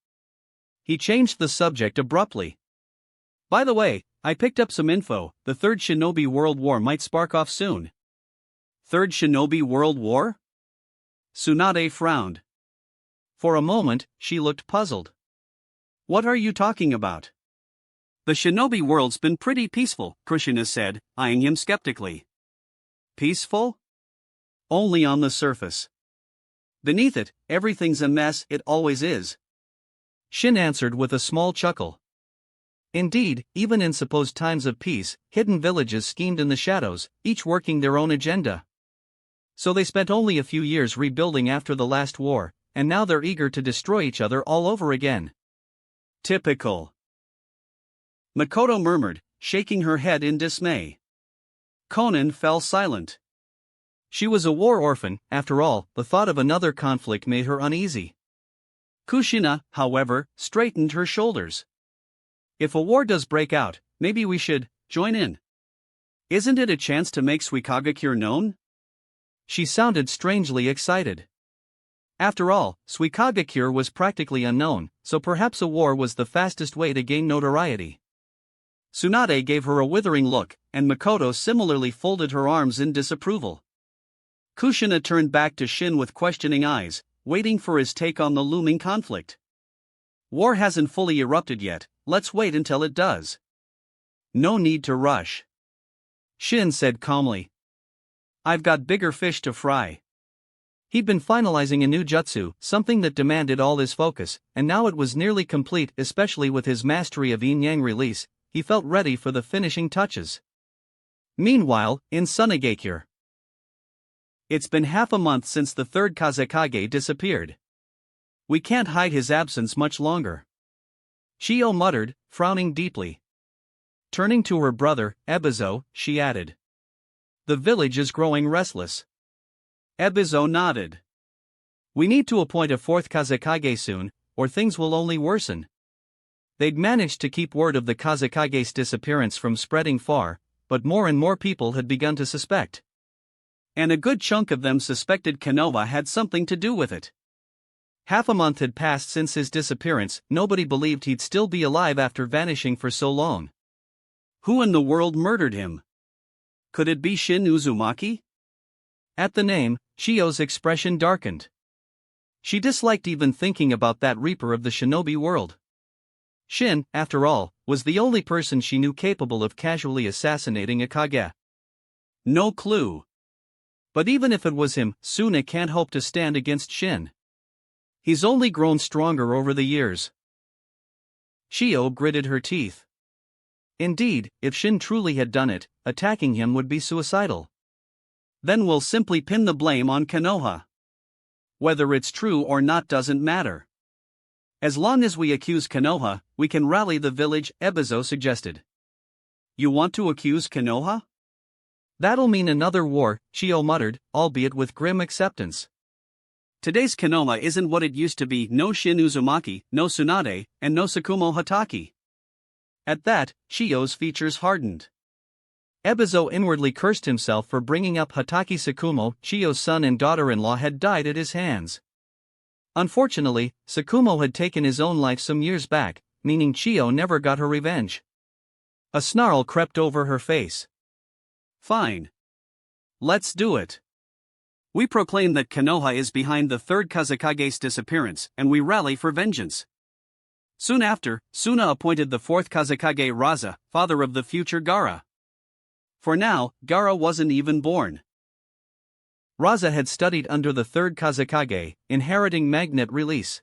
He changed the subject abruptly. By the way, I picked up some info. The Third Shinobi World War might spark off soon. Third Shinobi World War? Tsunade frowned. For a moment, she looked puzzled. What are you talking about? The shinobi world's been pretty peaceful, Kushina said, eyeing him skeptically. Peaceful? Only on the surface. Beneath it, everything's a mess, it always is, Shin answered with a small chuckle. Indeed, even in supposed times of peace, hidden villages schemed in the shadows, each working their own agenda. So they spent only a few years rebuilding after the last war, and now they're eager to destroy each other all over again. Typical, Makoto murmured, shaking her head in dismay. Konan fell silent. She was a war orphan, after all. The thought of another conflict made her uneasy. Kushina, however, straightened her shoulders. If a war does break out, maybe we should join in. Isn't it a chance to make Suikagakure known? She sounded strangely excited. After all, Suikagakure was practically unknown, so perhaps a war was the fastest way to gain notoriety. Tsunade gave her a withering look, and Makoto similarly folded her arms in disapproval. Kushina turned back to Shin with questioning eyes, waiting for his take on the looming conflict. War hasn't fully erupted yet, let's wait until it does. No need to rush, Shin said calmly. I've got bigger fish to fry. He'd been finalizing a new jutsu, something that demanded all his focus, and now it was nearly complete, especially with his mastery of yin-yang release. He felt ready for the finishing touches. Meanwhile, in Sunagakure. It's been half a month since the third Kazekage disappeared. We can't hide his absence much longer, Shio muttered, frowning deeply. Turning to her brother, Ebizo, she added. The village is growing restless. Ebizo nodded. We need to appoint a fourth Kazekage soon, or things will only worsen. They'd managed to keep word of the Kazekage's disappearance from spreading far, but more and more people had begun to suspect. And a good chunk of them suspected Konoha had something to do with it. Half a month had passed since his disappearance. Nobody believed he'd still be alive after vanishing for so long. Who in the world murdered him? Could it be Shin Uzumaki? At the name, Shio's expression darkened. She disliked even thinking about that reaper of the shinobi world. Shin, after all, was the only person she knew capable of casually assassinating a Kage. No clue. But even if it was him, Suna can't hope to stand against Shin. He's only grown stronger over the years. Shio gritted her teeth. Indeed, if Shin truly had done it, attacking him would be suicidal. Then we'll simply pin the blame on Konoha. Whether it's true or not doesn't matter. As long as we accuse Konoha, we can rally the village, Ebizo suggested. You want to accuse Konoha? That'll mean another war, Chio muttered, albeit with grim acceptance. Today's Konoha isn't what it used to be, no Shin Uzumaki, no Tsunade, and no Tsukumo Hataki. At that, Chio's features hardened. Ebizo inwardly cursed himself for bringing up Hataki Tsukumo. Chio's son and daughter-in-law had died at his hands. Unfortunately, Tsukumo had taken his own life some years back, meaning Chio never got her revenge. A snarl crept over her face. Fine. Let's do it. We proclaim that Konoha is behind the third Kazekage's disappearance, and we rally for vengeance. Soon after, Suna appointed the fourth Kazekage Raza, father of the future Gaara. For now, Gaara wasn't even born. Raza had studied under the third Kazekage, inheriting magnet release.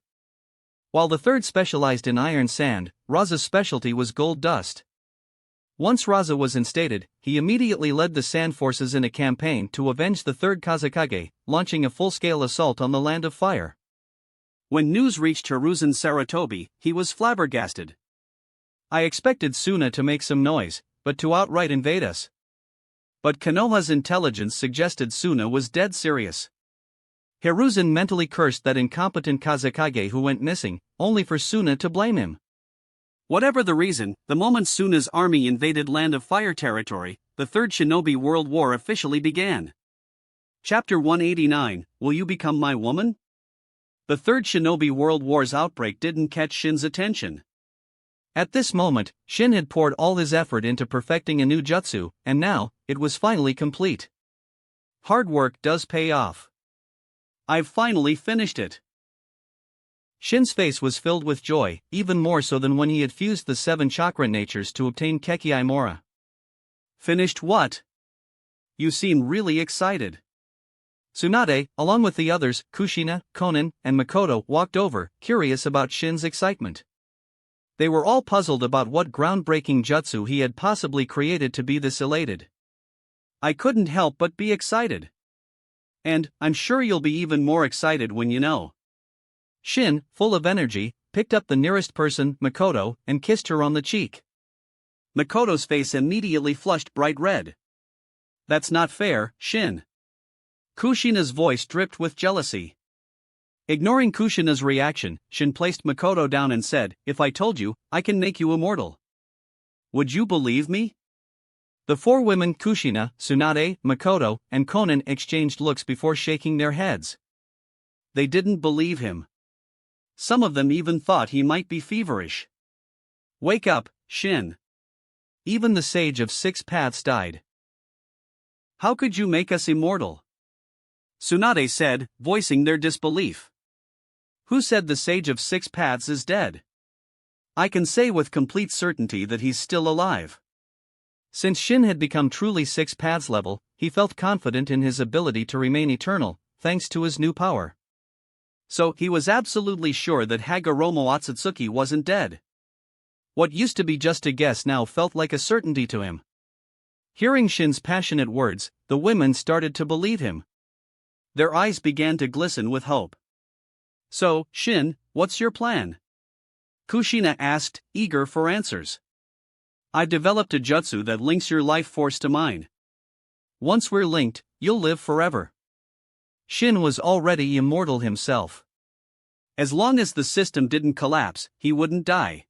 While the third specialized in iron sand, Raza's specialty was gold dust. Once Raza was instated, he immediately led the sand forces in a campaign to avenge the third Kazekage, launching a full-scale assault on the Land of Fire. When news reached Hiruzen Sarutobi, he was flabbergasted. I expected Suna to make some noise, but to outright invade us. But Konoha's intelligence suggested Suna was dead serious. Hiruzen mentally cursed that incompetent Kazekage who went missing, only for Suna to blame him. Whatever the reason, the moment Suna's army invaded Land of Fire territory, the Third Shinobi World War officially began. Chapter 189, Will You Become My Woman? The Third Shinobi World War's outbreak didn't catch Shin's attention. At this moment, Shin had poured all his effort into perfecting a new jutsu, and now, it was finally complete. Hard work does pay off. I've finally finished it. Shin's face was filled with joy, even more so than when he had fused the 7 chakra natures to obtain Kekkei Mora. Finished what? You seem really excited. Tsunade, along with the others, Kushina, Konan, and Makoto, walked over, curious about Shin's excitement. They were all puzzled about what groundbreaking jutsu he had possibly created to be this elated. I couldn't help but be excited. And, I'm sure you'll be even more excited when you know. Shin, full of energy, picked up the nearest person, Makoto, and kissed her on the cheek. Makoto's face immediately flushed bright red. That's not fair, Shin. Kushina's voice dripped with jealousy. Ignoring Kushina's reaction, Shin placed Makoto down and said, If I told you, I can make you immortal. Would you believe me? The 4 women Kushina, Tsunade, Makoto, and Konan exchanged looks before shaking their heads. They didn't believe him. Some of them even thought he might be feverish. Wake up, Shin. Even the sage of 6 paths died. How could you make us immortal? Tsunade said, voicing their disbelief. Who said the sage of 6 paths is dead? I can say with complete certainty that he's still alive. Since Shin had become truly 6 paths level, he felt confident in his ability to remain eternal, thanks to his new power. So, he was absolutely sure that Hagoromo Otsutsuki wasn't dead. What used to be just a guess now felt like a certainty to him. Hearing Shin's passionate words, the women started to believe him. Their eyes began to glisten with hope. So, Shin, what's your plan? Kushina asked, eager for answers. I've developed a jutsu that links your life force to mine. Once we're linked, you'll live forever. Shin was already immortal himself. As long as the system didn't collapse, he wouldn't die.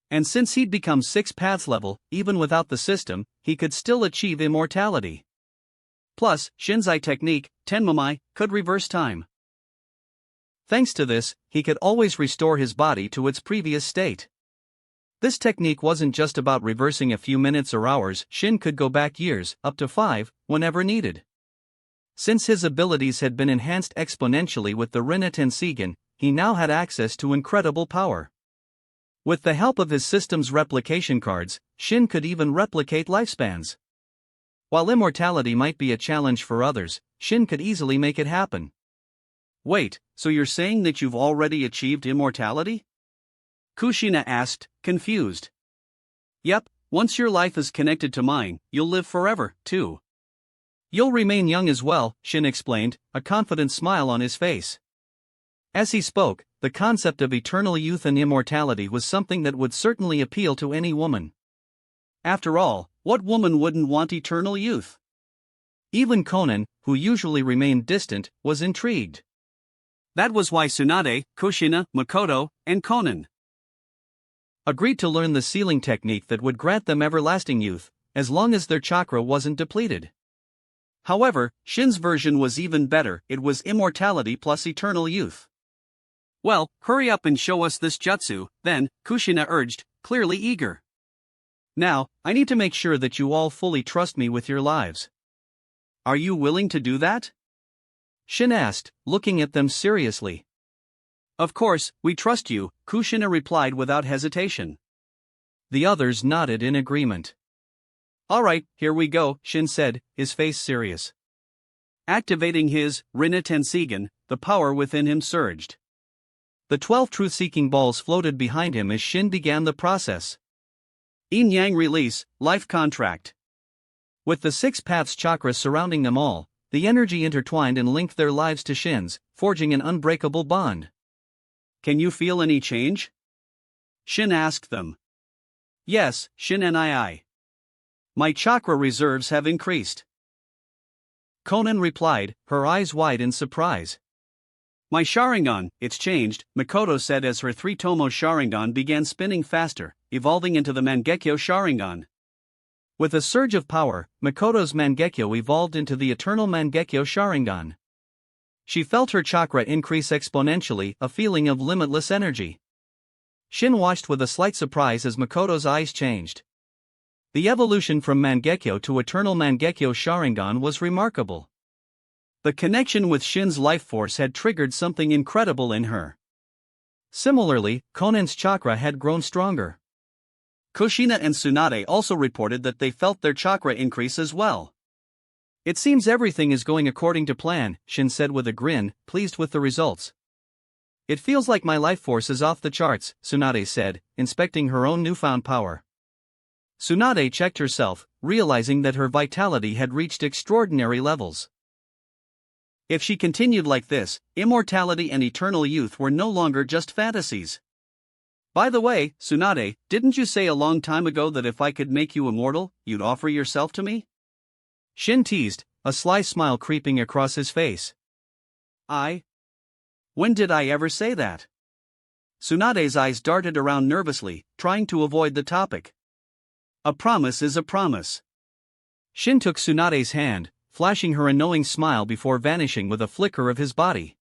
And since he'd become 6 paths level, even without the system, he could still achieve immortality. Plus, Shin's eye technique, Tenmomai, could reverse time. Thanks to this, he could always restore his body to its previous state. This technique wasn't just about reversing a few minutes or hours, Shin could go back years, up to 5, whenever needed. Since his abilities had been enhanced exponentially with the Rinne Tensigen, he now had access to incredible power. With the help of his system's replication cards, Shin could even replicate lifespans. While immortality might be a challenge for others, Shin could easily make it happen. Wait, so you're saying that you've already achieved immortality? Kushina asked, confused. Yep, once your life is connected to mine, you'll live forever, too. You'll remain young as well, Shin explained, a confident smile on his face. As he spoke, the concept of eternal youth and immortality was something that would certainly appeal to any woman. After all, what woman wouldn't want eternal youth? Even Conan, who usually remained distant, was intrigued. That was why Tsunade, Kushina, Makoto, and Conan agreed to learn the sealing technique that would grant them everlasting youth, as long as their chakra wasn't depleted. However, Shin's version was even better. It was immortality plus eternal youth. Well, hurry up and show us this jutsu, then, Kushina urged, clearly eager. Now, I need to make sure that you all fully trust me with your lives. Are you willing to do that? Shin asked, looking at them seriously. Of course, we trust you, Kushina replied without hesitation. The others nodded in agreement. All right, here we go, Shin said, his face serious. Activating his Rinna Tensigen, the power within him surged. The 12 truth-seeking balls floated behind him as Shin began the process. Yin-Yang release, life contract. With the 6 paths chakras surrounding them all, the energy intertwined and linked their lives to Shin's, forging an unbreakable bond. Can you feel any change? Shin asked them. Yes, Shin and I. My chakra reserves have increased. Conan replied, her eyes wide in surprise. My Sharingan, it's changed, Makoto said as her 3-tomo Sharingan began spinning faster, evolving into the Mangekyo Sharingan. With a surge of power, Makoto's Mangekyo evolved into the eternal Mangekyo Sharingan. She felt her chakra increase exponentially, a feeling of limitless energy. Shin watched with a slight surprise as Makoto's eyes changed. The evolution from Mangekyo to eternal Mangekyo Sharingan was remarkable. The connection with Shin's life force had triggered something incredible in her. Similarly, Conan's chakra had grown stronger. Kushina and Tsunade also reported that they felt their chakra increase as well. It seems everything is going according to plan, Shin said with a grin, pleased with the results. It feels like my life force is off the charts, Tsunade said, inspecting her own newfound power. Tsunade checked herself, realizing that her vitality had reached extraordinary levels. If she continued like this, immortality and eternal youth were no longer just fantasies. By the way, Tsunade, didn't you say a long time ago that if I could make you immortal, you'd offer yourself to me? Shin teased, a sly smile creeping across his face. When did I ever say that? Tsunade's eyes darted around nervously, trying to avoid the topic. A promise is a promise. Shin took Tsunade's hand, flashing her a knowing smile before vanishing with a flicker of his body.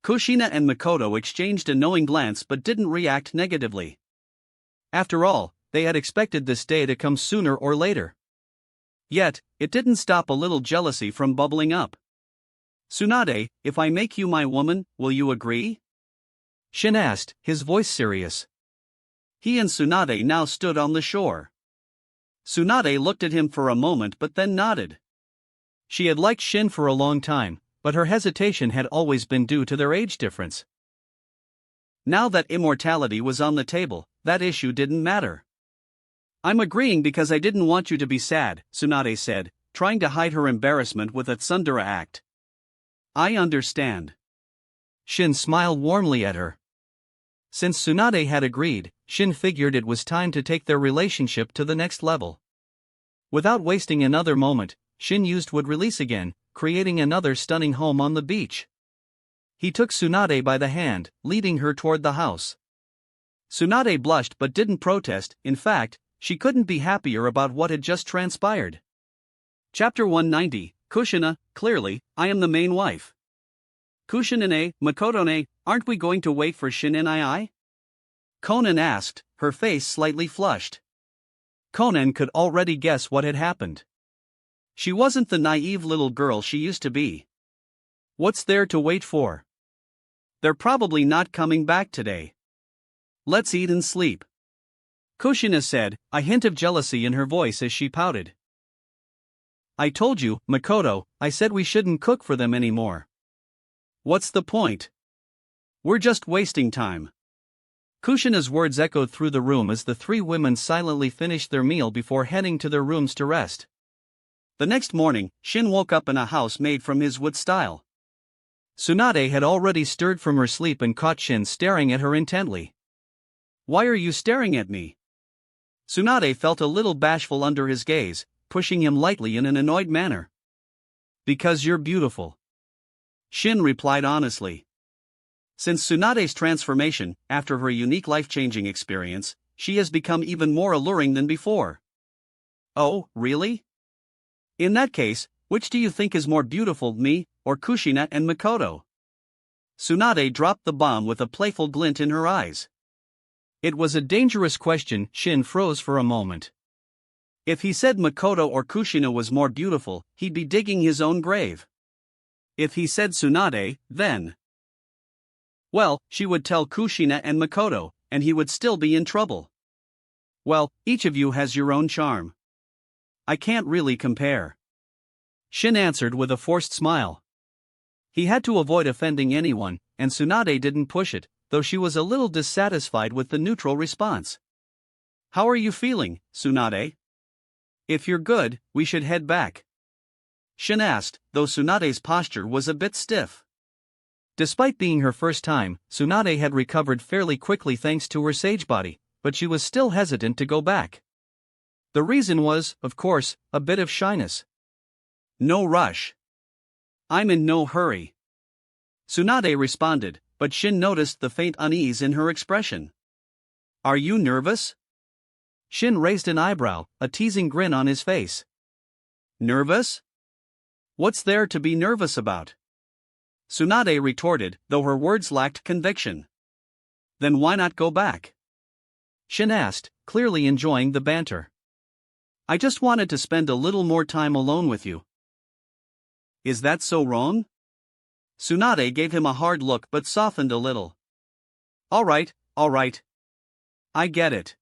Kushina and Makoto exchanged a knowing glance but didn't react negatively. After all, they had expected this day to come sooner or later. Yet, it didn't stop a little jealousy from bubbling up. Tsunade, if I make you my woman, will you agree? Shin asked, his voice serious. He and Tsunade now stood on the shore. Tsunade looked at him for a moment but then nodded. She had liked Shin for a long time, but her hesitation had always been due to their age difference. Now that immortality was on the table, that issue didn't matter. I'm agreeing because I didn't want you to be sad, Tsunade said, trying to hide her embarrassment with a tsundere act. I understand. Shin smiled warmly at her. Since Tsunade had agreed, Shin figured it was time to take their relationship to the next level. Without wasting another moment, Shin used wood release again, creating another stunning home on the beach. He took Tsunade by the hand, leading her toward the house. Tsunade blushed but didn't protest. In fact, she couldn't be happier about what had just transpired. Chapter 190, Kushina, clearly, I am the main wife. Kushina-ne, Makoto-ne, aren't we going to wait for Shin and I? Conan asked, her face slightly flushed. Conan could already guess what had happened. She wasn't the naive little girl she used to be. What's there to wait for? They're probably not coming back today. Let's eat and sleep. Kushina said, a hint of jealousy in her voice as she pouted. I told you, Makoto, I said we shouldn't cook for them anymore. What's the point? We're just wasting time. Kushina's words echoed through the room as the three women silently finished their meal before heading to their rooms to rest. The next morning, Shin woke up in a house made from his wood style. Tsunade had already stirred from her sleep and caught Shin staring at her intently. Why are you staring at me? Tsunade felt a little bashful under his gaze, pushing him lightly in an annoyed manner. Because you're beautiful. Shin replied honestly. Since Tsunade's transformation, after her unique life-changing experience, she has become even more alluring than before. Oh, really? In that case, which do you think is more beautiful, me, or Kushina and Makoto? Tsunade dropped the bomb with a playful glint in her eyes. It was a dangerous question. Shin froze for a moment. If he said Makoto or Kushina was more beautiful, he'd be digging his own grave. If he said Tsunade, then... well, she would tell Kushina and Makoto, and he would still be in trouble. Well, each of you has your own charm. I can't really compare. Shin answered with a forced smile. He had to avoid offending anyone, and Tsunade didn't push it, though she was a little dissatisfied with the neutral response. How are you feeling, Tsunade? If you're good, we should head back. Shin asked, though Tsunade's posture was a bit stiff. Despite being her first time, Tsunade had recovered fairly quickly thanks to her sage body, but she was still hesitant to go back. The reason was, of course, a bit of shyness. No rush. I'm in no hurry. Tsunade responded, but Shin noticed the faint unease in her expression. Are you nervous? Shin raised an eyebrow, a teasing grin on his face. Nervous? What's there to be nervous about? Tsunade retorted, though her words lacked conviction. Then why not go back? Shin asked, clearly enjoying the banter. I just wanted to spend a little more time alone with you. Is that so wrong? Tsunade gave him a hard look but softened a little. All right. I get it.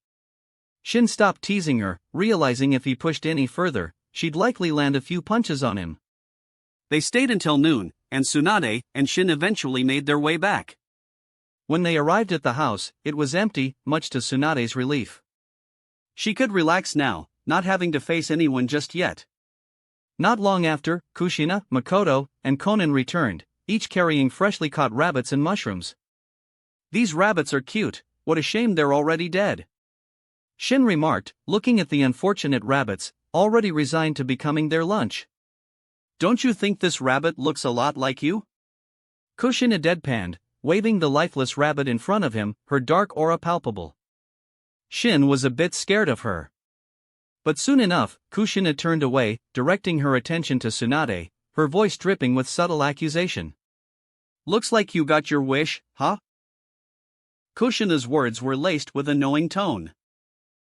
Shin stopped teasing her, realizing if he pushed any further, she'd likely land a few punches on him. They stayed until noon, and Tsunade and Shin eventually made their way back. When they arrived at the house, it was empty, much to Tsunade's relief. She could relax now, not having to face anyone just yet. Not long after, Kushina, Makoto, and Konan returned, each carrying freshly caught rabbits and mushrooms. These rabbits are cute, what a shame they're already dead. Shin remarked, looking at the unfortunate rabbits, already resigned to becoming their lunch. Don't you think this rabbit looks a lot like you? Kushina deadpanned, waving the lifeless rabbit in front of him, her dark aura palpable. Shin was a bit scared of her. But soon enough, Kushina turned away, directing her attention to Tsunade, her voice dripping with subtle accusation. Looks like you got your wish, huh? Kushina's words were laced with a knowing tone.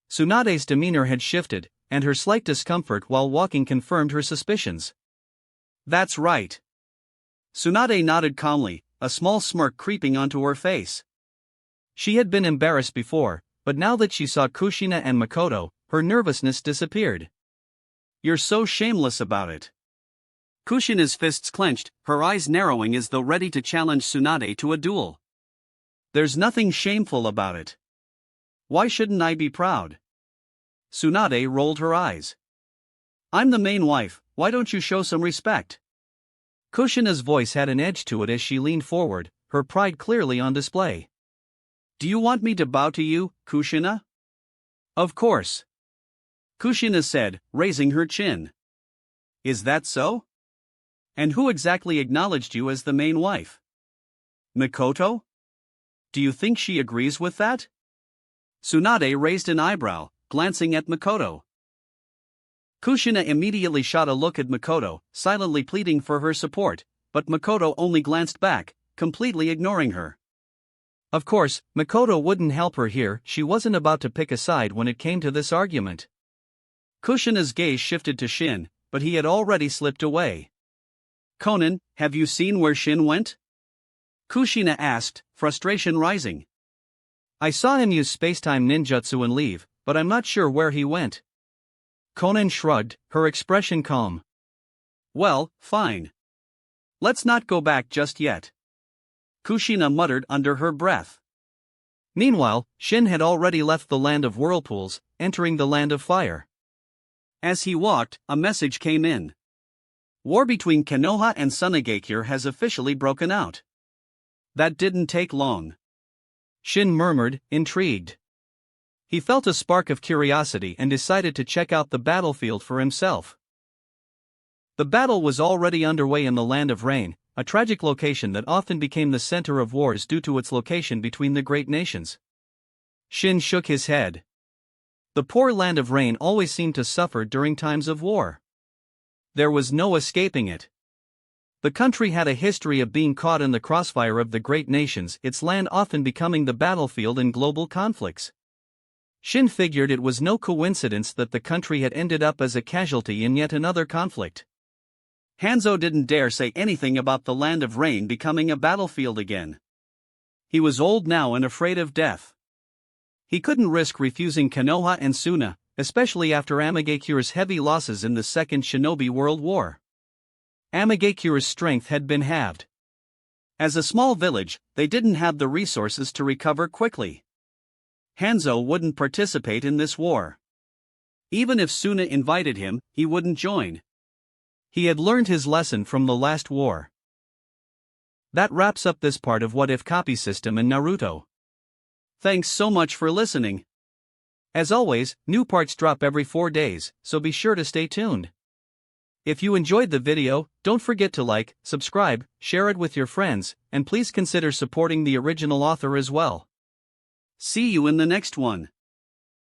Tsunade's demeanor had shifted, and her slight discomfort while walking confirmed her suspicions. That's right. Tsunade nodded calmly, a small smirk creeping onto her face. She had been embarrassed before, but now that she saw Kushina and Makoto, her nervousness disappeared. You're so shameless about it. Kushina's fists clenched, her eyes narrowing as though ready to challenge Tsunade to a duel. There's nothing shameful about it. Why shouldn't I be proud? Tsunade rolled her eyes. I'm the main wife, why don't you show some respect? Kushina's voice had an edge to it as she leaned forward, her pride clearly on display. Do you want me to bow to you, Kushina? Of course. Kushina said, raising her chin. Is that so? And who exactly acknowledged you as the main wife? Makoto? Do you think she agrees with that? Tsunade raised an eyebrow, glancing at Makoto. Kushina immediately shot a look at Makoto, silently pleading for her support, but Makoto only glanced back, completely ignoring her. Of course, Makoto wouldn't help her here, she wasn't about to pick a side when it came to this argument. Kushina's gaze shifted to Shin, but he had already slipped away. Konan, have you seen where Shin went? Kushina asked, frustration rising. I saw him use spacetime ninjutsu and leave, but I'm not sure where he went. Konan shrugged, her expression calm. Well, fine. Let's not go back just yet. Kushina muttered under her breath. Meanwhile, Shin had already left the land of whirlpools, entering the land of fire. As he walked, a message came in. War between Konoha and Tsunagakure has officially broken out. That didn't take long. Shin murmured, intrigued. He felt a spark of curiosity and decided to check out the battlefield for himself. The battle was already underway in the Land of Rain, a tragic location that often became the center of wars due to its location between the great nations. Shin shook his head. The poor Land of Rain always seemed to suffer during times of war. There was no escaping it. The country had a history of being caught in the crossfire of the great nations, its land often becoming the battlefield in global conflicts. Shin figured it was no coincidence that the country had ended up as a casualty in yet another conflict. Hanzo didn't dare say anything about the Land of Rain becoming a battlefield again. He was old now and afraid of death. He couldn't risk refusing Konoha and Suna, especially after Amagakure's heavy losses in the Second Shinobi World War. Amagakure's strength had been halved. As a small village, they didn't have the resources to recover quickly. Hanzo wouldn't participate in this war. Even if Suna invited him, he wouldn't join. He had learned his lesson from the last war. That wraps up this part of What If Copy System in Naruto. Thanks so much for listening. As always, new parts drop every 4 days, so be sure to stay tuned. If you enjoyed the video, don't forget to like, subscribe, share it with your friends, and please consider supporting the original author as well. See you in the next one.